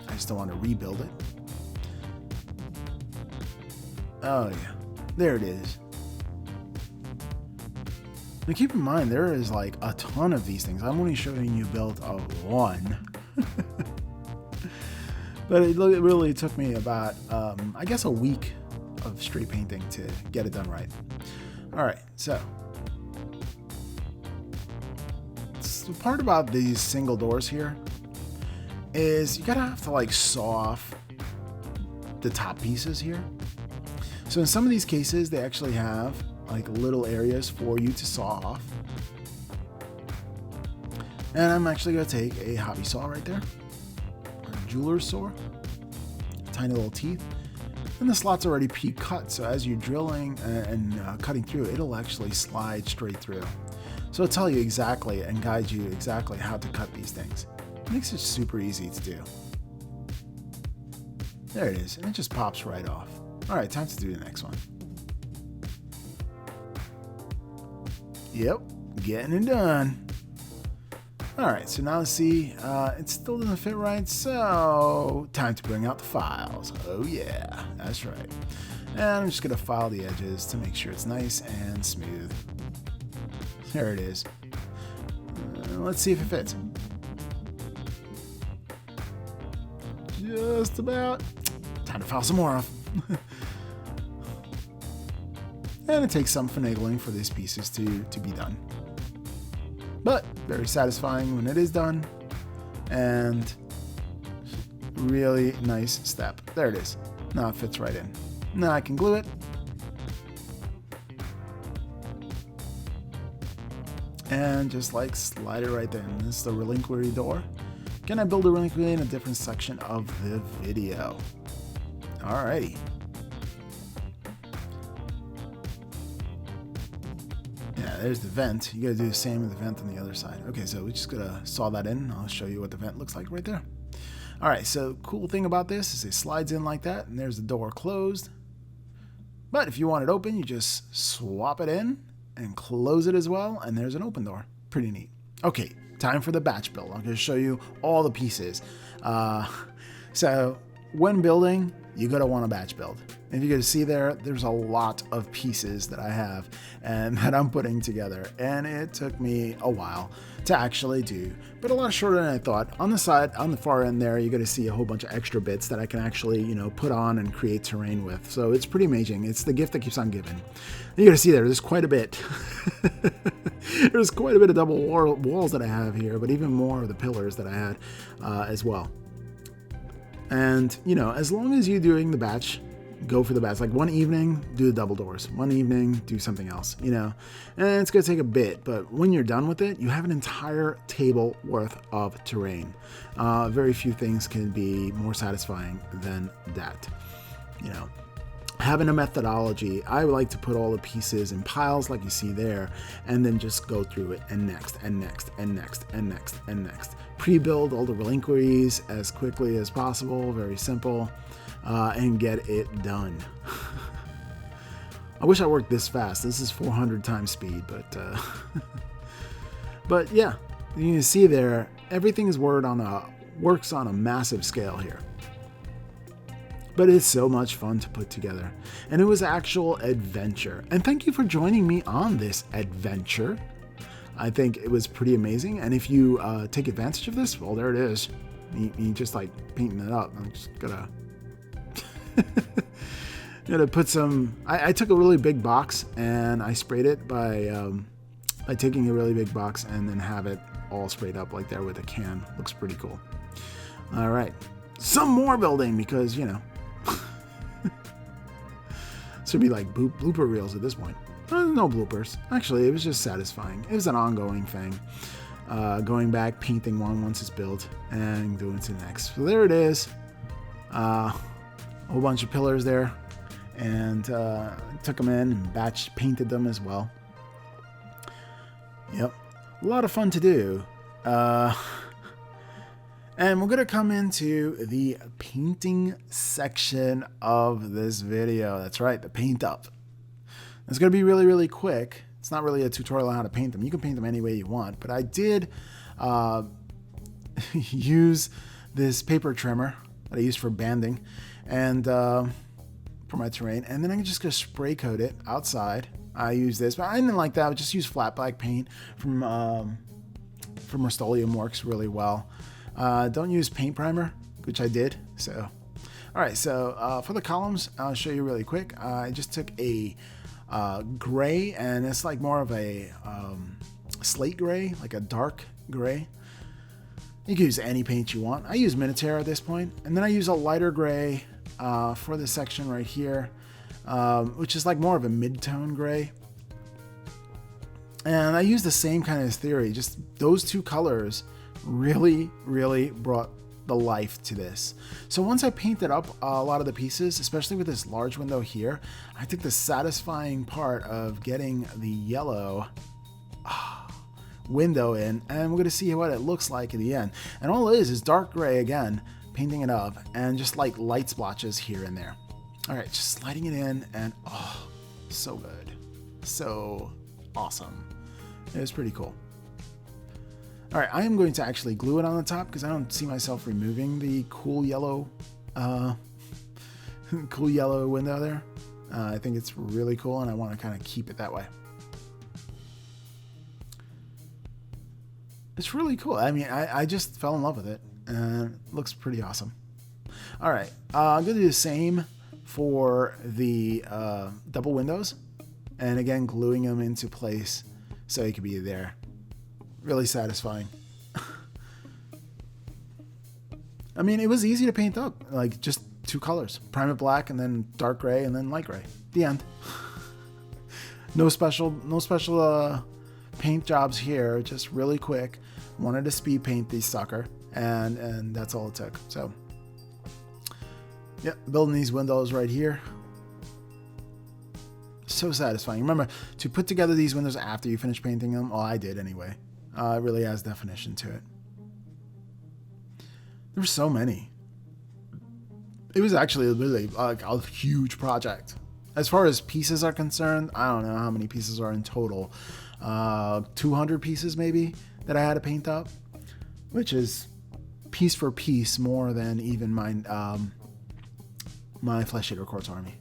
I just don't want to rebuild it. Oh yeah, there it is. Now keep in mind, there is like a ton of these things. I'm only showing you build of one. But it really took me about, I guess, a week of straight painting to get it done right. All right, so the part about these single doors here is you gotta have to like saw off the top pieces here. So in some of these cases, they actually have like little areas for you to saw off. And I'm actually gonna take a hobby saw right there, or a jeweler's saw, tiny little teeth. And the slot's already pre-cut, so as you're drilling and cutting through, it'll actually slide straight through. So it'll tell you exactly and guide you exactly how to cut these things. It makes it super easy to do. There it is, and it just pops right off. All right, time to do the next one. Yep, getting it done. All right, so now let's see, it still doesn't fit right, so time to bring out the files. Oh yeah, that's right. And I'm just gonna file the edges to make sure it's nice and smooth. There it is. Let's see if it fits. Just about. Time to file some more off. And it takes some finagling for these pieces to be done. But very satisfying when it is done. And really nice step. There it is. Now it fits right in. Now I can glue it. And just like slide it right there. And this is the Reliqary door. Again, I build a Reliqary in a different section of the video. Alrighty. Yeah, there's the vent. You gotta do the same with the vent on the other side. Okay, so we just gotta saw that in. I'll show you what the vent looks like right there. Alright, so cool thing about this is it slides in like that, and there's the door closed. But if you want it open, you just swap it in and close it as well, and there's an open door. Pretty neat. Okay, time for the batch build. I'm gonna show you all the pieces. So when building, you're gonna want a batch build. If you're gonna see there's a lot of pieces that I have and that I'm putting together, and it took me a while to actually do, but a lot shorter than I thought. On the side, on the far end there, you're gonna see a whole bunch of extra bits that I can actually, put on and create terrain with. So it's pretty amazing. It's the gift that keeps on giving. You're gonna see there's quite a bit. There's quite a bit of double walls that I have here, but even more of the pillars that I had as well. And, as long as you're doing the batch, go for the batch. Like one evening, do the double doors. One evening, do something else, and it's going to take a bit. But when you're done with it, you have an entire table worth of terrain. Very few things can be more satisfying than that, Having a methodology, I like to put all the pieces in piles like you see there, and then just go through it and next, and next, and next, and next, and next. Pre-build all the Reliqaries as quickly as possible, very simple, and get it done. I wish I worked this fast. This is 400 times speed, but yeah, you can see there, everything is works on a massive scale here. But it's so much fun to put together. And it was actual adventure. And thank you for joining me on this adventure. I think it was pretty amazing. And if you take advantage of this, well, there it is. You just like painting it up. I'm just gonna, put some, I took a really big box and I sprayed it by taking a really big box and then have it all sprayed up like there with a can. Looks pretty cool. All right. Some more building because, should be like blooper reels at this point. No bloopers. Actually, it was just satisfying. It was an ongoing thing. Going back, painting one once it's built, and doing to the next. So there it is. a whole bunch of pillars there, and took them in and batch painted them as well. Yep, a lot of fun to do. And we're going to come into the painting section of this video. That's right, the paint up. It's going to be really, really quick. It's not really a tutorial on how to paint them. You can paint them any way you want, but I did use this paper trimmer that I used for banding and for my terrain, and then I'm just going to spray coat it outside. I use this, but I didn't like that. I would just use flat black paint from Rust-Oleum, works really well. Don't use paint primer, which I did. So, all right. So for the columns, I'll show you really quick. I just took a gray, and it's like more of a slate gray, like a dark gray. You can use any paint you want. I use Minotaur at this point, and then I use a lighter gray for this section right here, which is like more of a mid-tone gray. And I use the same kind of theory. Just those two colors really, really brought the life to this. So once I painted up a lot of the pieces, especially with this large window here, I think the satisfying part of getting the yellow window in, and we're going to see what it looks like in the end. And all it is dark gray again, painting it up, and just like light splotches here and there. All right, just sliding it in, and oh, so good. So awesome. It was pretty cool. All right, I am going to actually glue it on the top because I don't see myself removing the cool yellow window there. I think it's really cool, and I want to kind of keep it that way. It's really cool. I mean, I just fell in love with it, and it looks pretty awesome. All right, I'm going to do the same for the double windows, and again, gluing them into place so it could be there. Really satisfying. I mean, it was easy to paint up, like just two colors, prime black and then dark gray and then light gray. The end. No special paint jobs here, just really quick. Wanted to speed paint the sucker, and that's all it took. So yeah, building these windows right here. So satisfying. Remember to put together these windows after you finish painting them. Well, I did anyway. It really has definition to it. There were so many. It was actually really like a huge project. As far as pieces are concerned, I don't know how many pieces are in total. 200 pieces maybe that I had to paint up, which is piece for piece more than even my Flesh Eater Quartz army.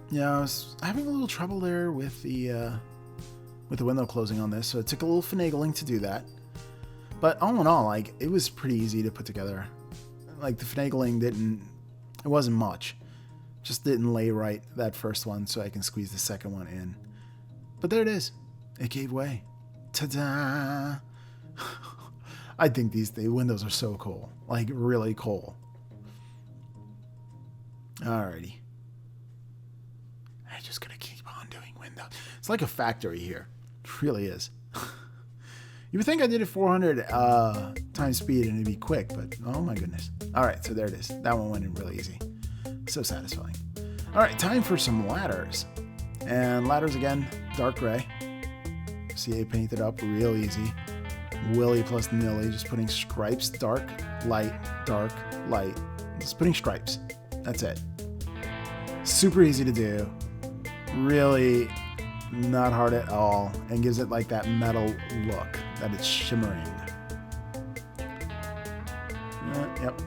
Yeah, I was having a little trouble there with the window closing on this, so it took a little finagling to do that. But all in all, like, it was pretty easy to put together. Like, the finagling it wasn't much. Just didn't lay right that first one, so I can squeeze the second one in. But there it is. It gave way. Ta-da! I think the windows are so cool. Like, really cool. Alrighty. I'm just gonna keep on doing windows. It's like a factory here. It really is. You would think I did it 400 times speed and it'd be quick, but oh my goodness. Alright, so there it is. That one went in really easy. So satisfying. Alright, time for some ladders. And ladders again, dark gray. See, I painted up real easy. Willy plus nilly, just putting stripes, dark, light, just putting stripes. That's it. Super easy to do. Really not hard at all, and gives it like that metal look that it's shimmering. Yep.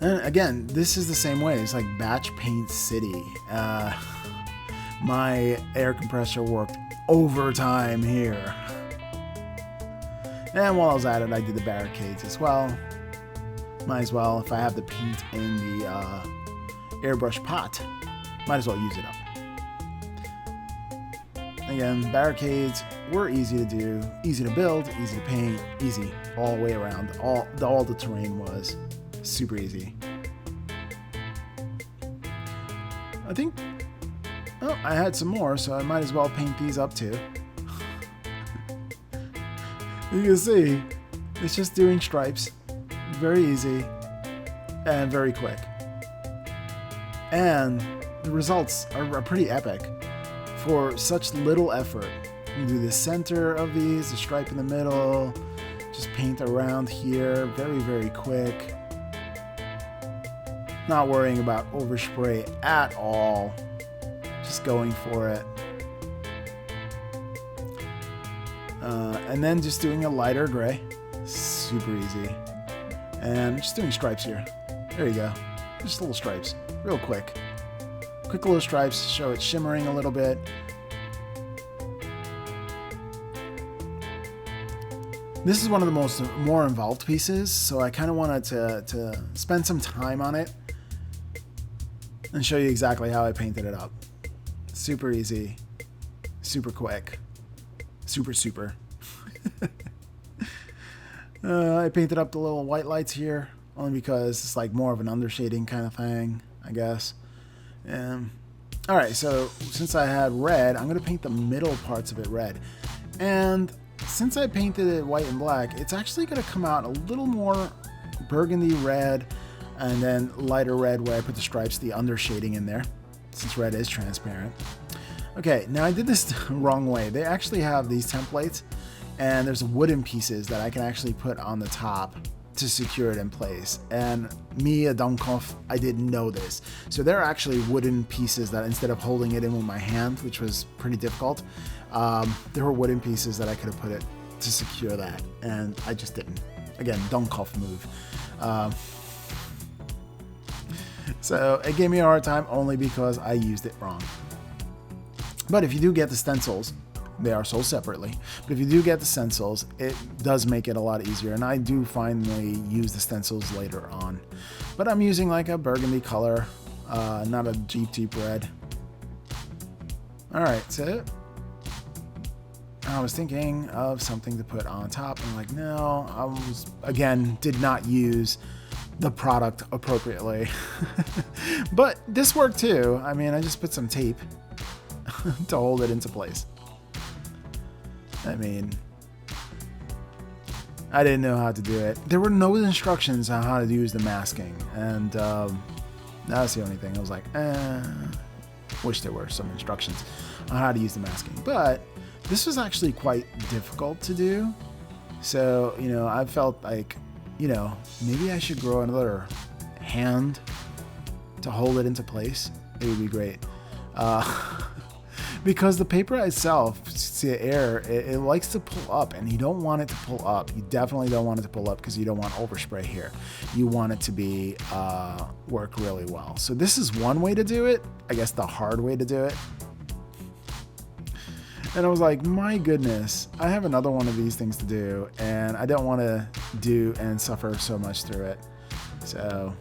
And again, this is the same way. It's like batch paint city. My air compressor worked overtime here. And while I was at it, I did the barricades as well. Might as well, if I have the paint in the airbrush pot, might as well use it up. Again, barricades were easy to do, easy to build, easy to paint, easy all the way around. All the terrain was super easy. I think, oh, I had some more, so I might as well paint these up too. You can see, it's just doing stripes. Very easy and very quick. And the results are pretty epic for such little effort. You do the center of these, the stripe in the middle, just paint around here, very, very quick. Not worrying about overspray at all, just going for it. And then just doing a lighter gray, super easy. And just doing stripes here. There you go, just little stripes, real quick. Quick little stripes, show it shimmering a little bit. This is one of the more involved pieces, so I kind of wanted to spend some time on it and show you exactly how I painted it up. Super easy, super quick, super. I painted up the little white lights here, only because it's like more of an undershading kind of thing, I guess. Alright, so since I had red, I'm going to paint the middle parts of it red. And since I painted it white and black, it's actually going to come out a little more burgundy red and then lighter red where I put the stripes, the undershading in there, since red is transparent. Okay, now I did this the wrong way. They actually have these templates, and there's wooden pieces that I can actually put on the top to secure it in place. And me, a Dummkopf, I didn't know this. So there are actually wooden pieces that instead of holding it in with my hand, which was pretty difficult, there were wooden pieces that I could have put it to secure that, and I just didn't. Again, Dummkopf move. So it gave me a hard time only because I used it wrong. But if you do get the stencils, they are sold separately, but if you do get the stencils, it does make it a lot easier, and I do finally use the stencils later on. But I'm using like a burgundy color, not a deep red. Alright, so I was thinking of something to put on top, and I'm like, no, I was, again, did not use the product appropriately. But this worked too. I mean, I just put some tape to hold it into place. I mean, I didn't know how to do it. There were no instructions on how to use the masking, and that's the only thing. I was like, wish there were some instructions on how to use the masking. But this was actually quite difficult to do. So, you know, I felt like, you know, maybe I should grow another hand to hold it into place. It would be great. Because the paper itself, see the air, it likes to pull up, and you don't want it to pull up. You definitely don't want it to pull up because you don't want overspray here. You want it to be work really well. So this is one way to do it. I guess the hard way to do it. And I was like, my goodness, I have another one of these things to do, and I don't want to do and suffer so much through it. So,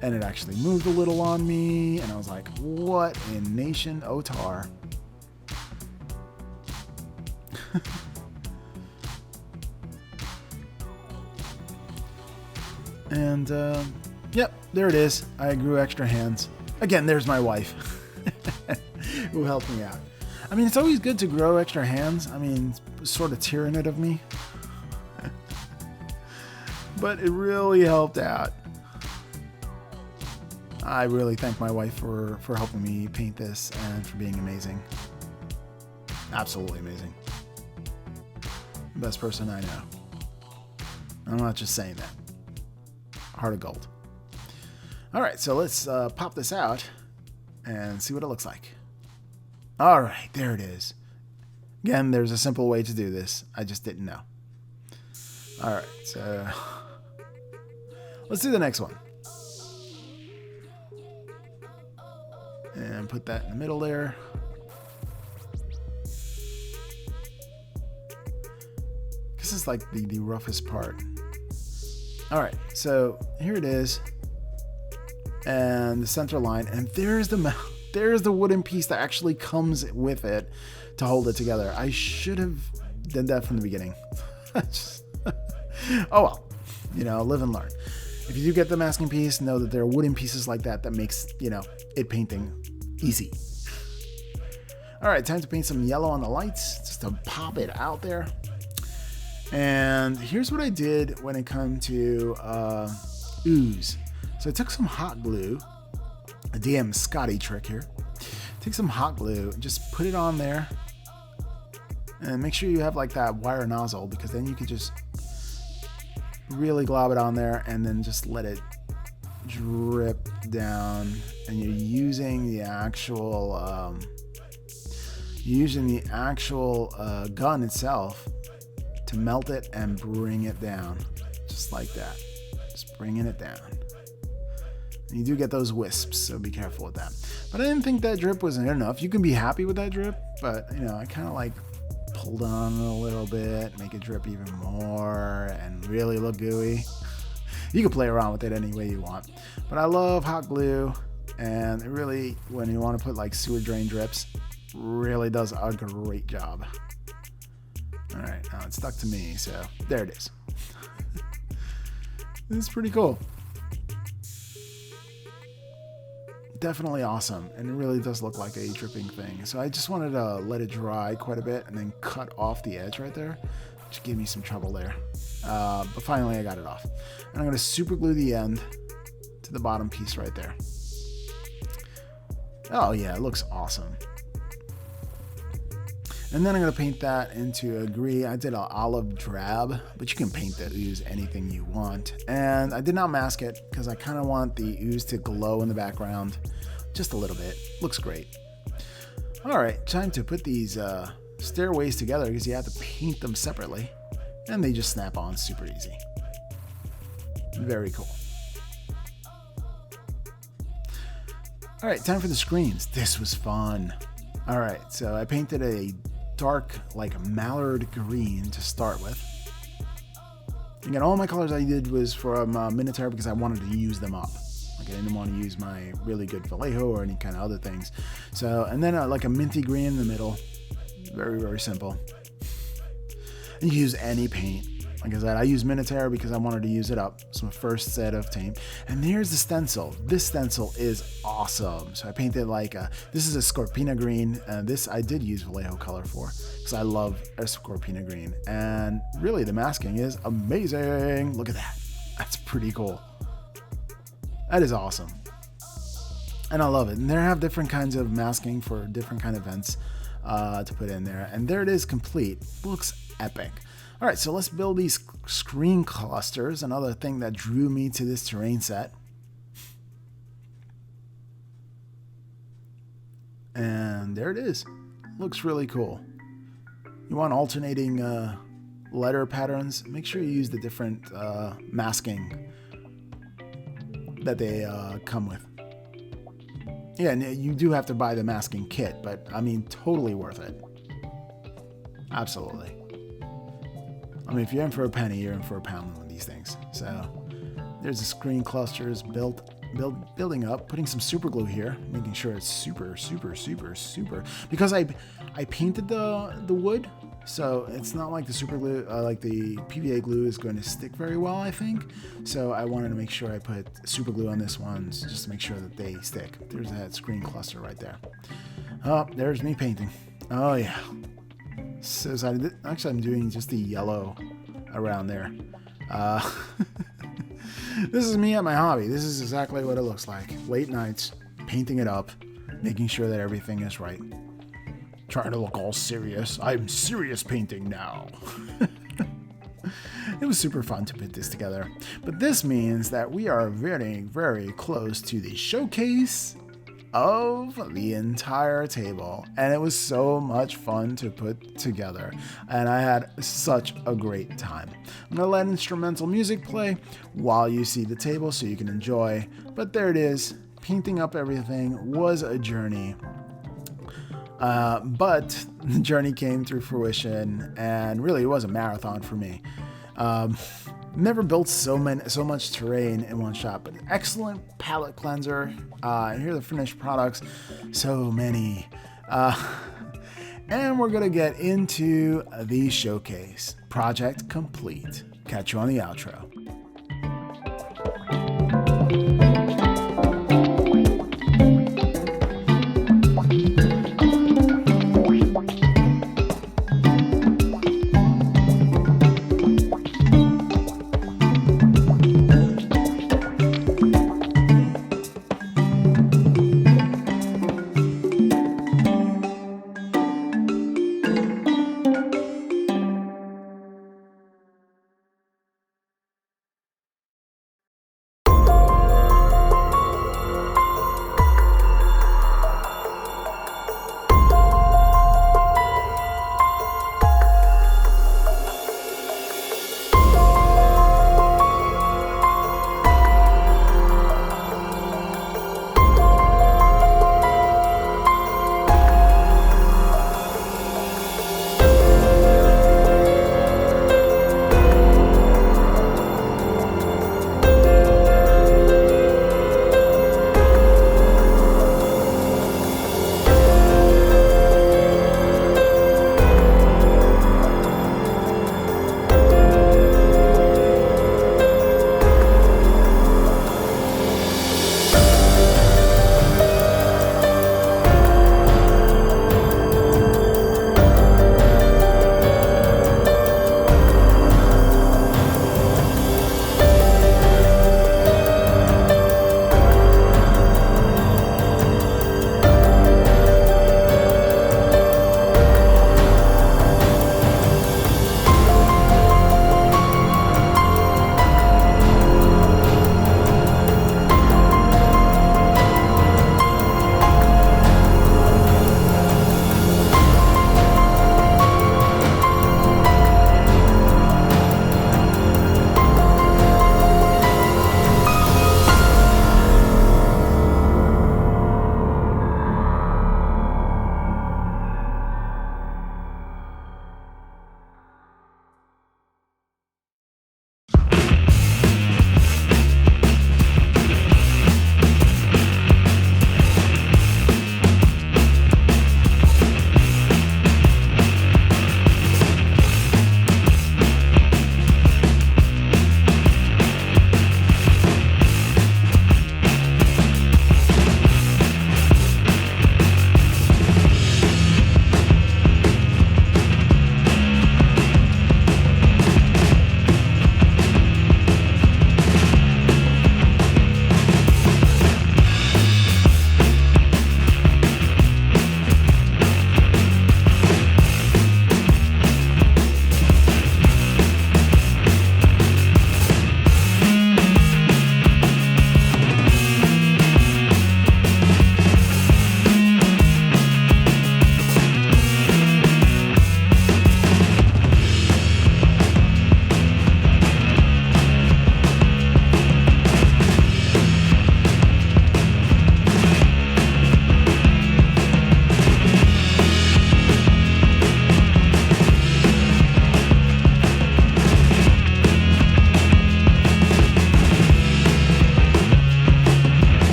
and it actually moved a little on me, and I was like, what in nation Otar? And yep, there it is. I grew extra hands. Again, there's my wife who helped me out. I mean, it's always good to grow extra hands. I mean, it's sort of tyrannid of me. But it really helped out. I really thank my wife for helping me paint this and for being amazing. Absolutely amazing. Best person I know. I'm not just saying that. Heart of gold. All right, so let's pop this out and see what it looks like. All right, there it is. Again, there's a simple way to do this. I just didn't know. All right, so let's do the next one. And put that in the middle there. This is like the roughest part. All right, so here it is. And the center line, and there's the wooden piece that actually comes with it to hold it together. I should have done that from the beginning. Oh well, you know, live and learn. If you do get the masking piece, know that there are wooden pieces like that that makes, you know, it painting easy. All right, time to paint some yellow on the lights just to pop it out there. And here's what I did when it comes to ooze. So I took some hot glue, a DM Scotty trick here. Take some hot glue and just put it on there. And make sure you have like that wire nozzle, because then you can just really glob it on there and then just let it drip down. And you're using the actual gun itself to melt it and bring it down, just like that. Just bringing it down. And you do get those wisps, so be careful with that. But I didn't think that drip was enough. You can be happy with that drip, but you know, I kind of like pulled on it a little bit, make it drip even more, and really look gooey. You can play around with it any way you want. But I love hot glue, and it really, when you want to put like sewer drain drips, really does a great job. All right, now it's stuck to me, so there it is. It's pretty cool. Definitely awesome, and it really does look like a dripping thing. So I just wanted to let it dry quite a bit and then cut off the edge right there, which gave me some trouble there. But finally I got it off. And I'm going to super glue the end to the bottom piece right there. Oh yeah, it looks awesome. And then I'm going to paint that into a gray. I did an olive drab, but you can paint the ooze anything you want. And I did not mask it because I kind of want the ooze to glow in the background just a little bit. Looks great. All right, time to put these stairways together, because you have to paint them separately. And they just snap on super easy. Very cool. All right, time for the screens. This was fun. All right, so I painted a dark, like mallard green to start with. Again, all my colors I did was from Minotaur because I wanted to use them up. Like I didn't want to use my really good Vallejo or any kind of other things. So, and then like a minty green in the middle. Very, very simple. And you use any paint. Like I said, I use Minotaur because I wanted to use it up. It's my first set of tape. And there's the stencil. This stencil is awesome. So I painted like this is a Scorpina green. And this I did use Vallejo color for, because I love a Scorpina green. And really the masking is amazing. Look at that. That's pretty cool. That is awesome. And I love it. And they have different kinds of masking for different kind of events to put in there. And there it is, complete. Looks epic. All right, so let's build these screen clusters, another thing that drew me to this terrain set. And there it is. Looks really cool. You want alternating letter patterns? Make sure you use the different masking that they come with. Yeah, and you do have to buy the masking kit, but I mean, totally worth it. Absolutely. I mean, if you're in for a penny, you're in for a pound with these things. So there's the screen clusters building up, putting some super glue here, making sure it's super, because I painted the wood, so it's not like the super glue, like the PVA glue is going to stick very well, I think. So I wanted to make sure I put super glue on this one just to make sure that they stick. There's that screen cluster right there. Oh, there's me painting. Oh yeah. So actually, I'm doing just the yellow around there. This is me at my hobby. This is exactly what it looks like. Late nights, painting it up, making sure that everything is right. Trying to look all serious. I'm serious painting now. It was super fun to put this together. But this means that we are very, very close to the showcase of the entire table, and it was so much fun to put together, and I had such a great time. I'm gonna let instrumental music play while you see the table so you can enjoy, but there it is. Painting up everything was a journey, but the journey came through fruition, and really it was a marathon for me. Never built so much terrain in one shot, but excellent palette cleanser. And here are the finished products. So many. And we're gonna get into the showcase. Project complete. Catch you on the outro.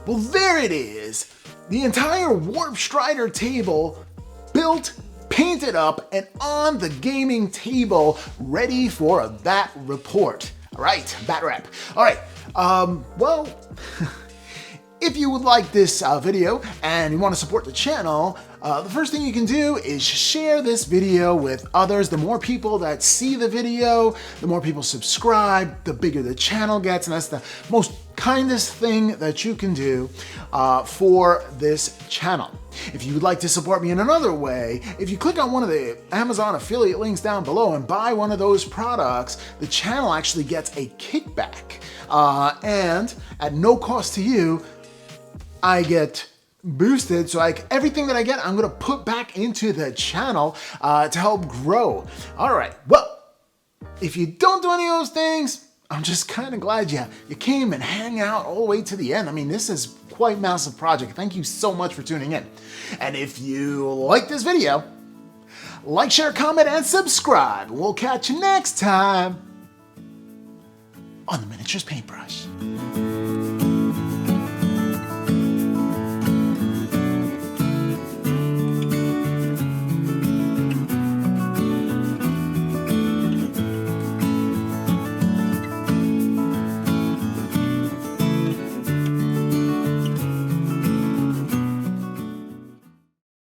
Well, there it is. The entire Warpstrider table built, painted up, and on the gaming table, ready for a bat report. All right, bat rep. All right, well, if you would like this video and you want to support the channel, the first thing you can do is share this video with others. The more people that see the video, the more people subscribe, the bigger the channel gets, and that's the most kindest thing that you can do for this channel. If you would like to support me in another way, if you click on one of the Amazon affiliate links down below and buy one of those products, the channel actually gets a kickback. And at no cost to you, I get boosted, so everything that I get, I'm gonna put back into the channel to help grow. All right, well, if you don't do any of those things, I'm just kind of glad you came and hang out all the way to the end. I mean, this is quite a massive project. Thank you so much for tuning in. And if you like this video, like, share, comment, and subscribe. We'll catch you next time on the Miniatures Paintbrush.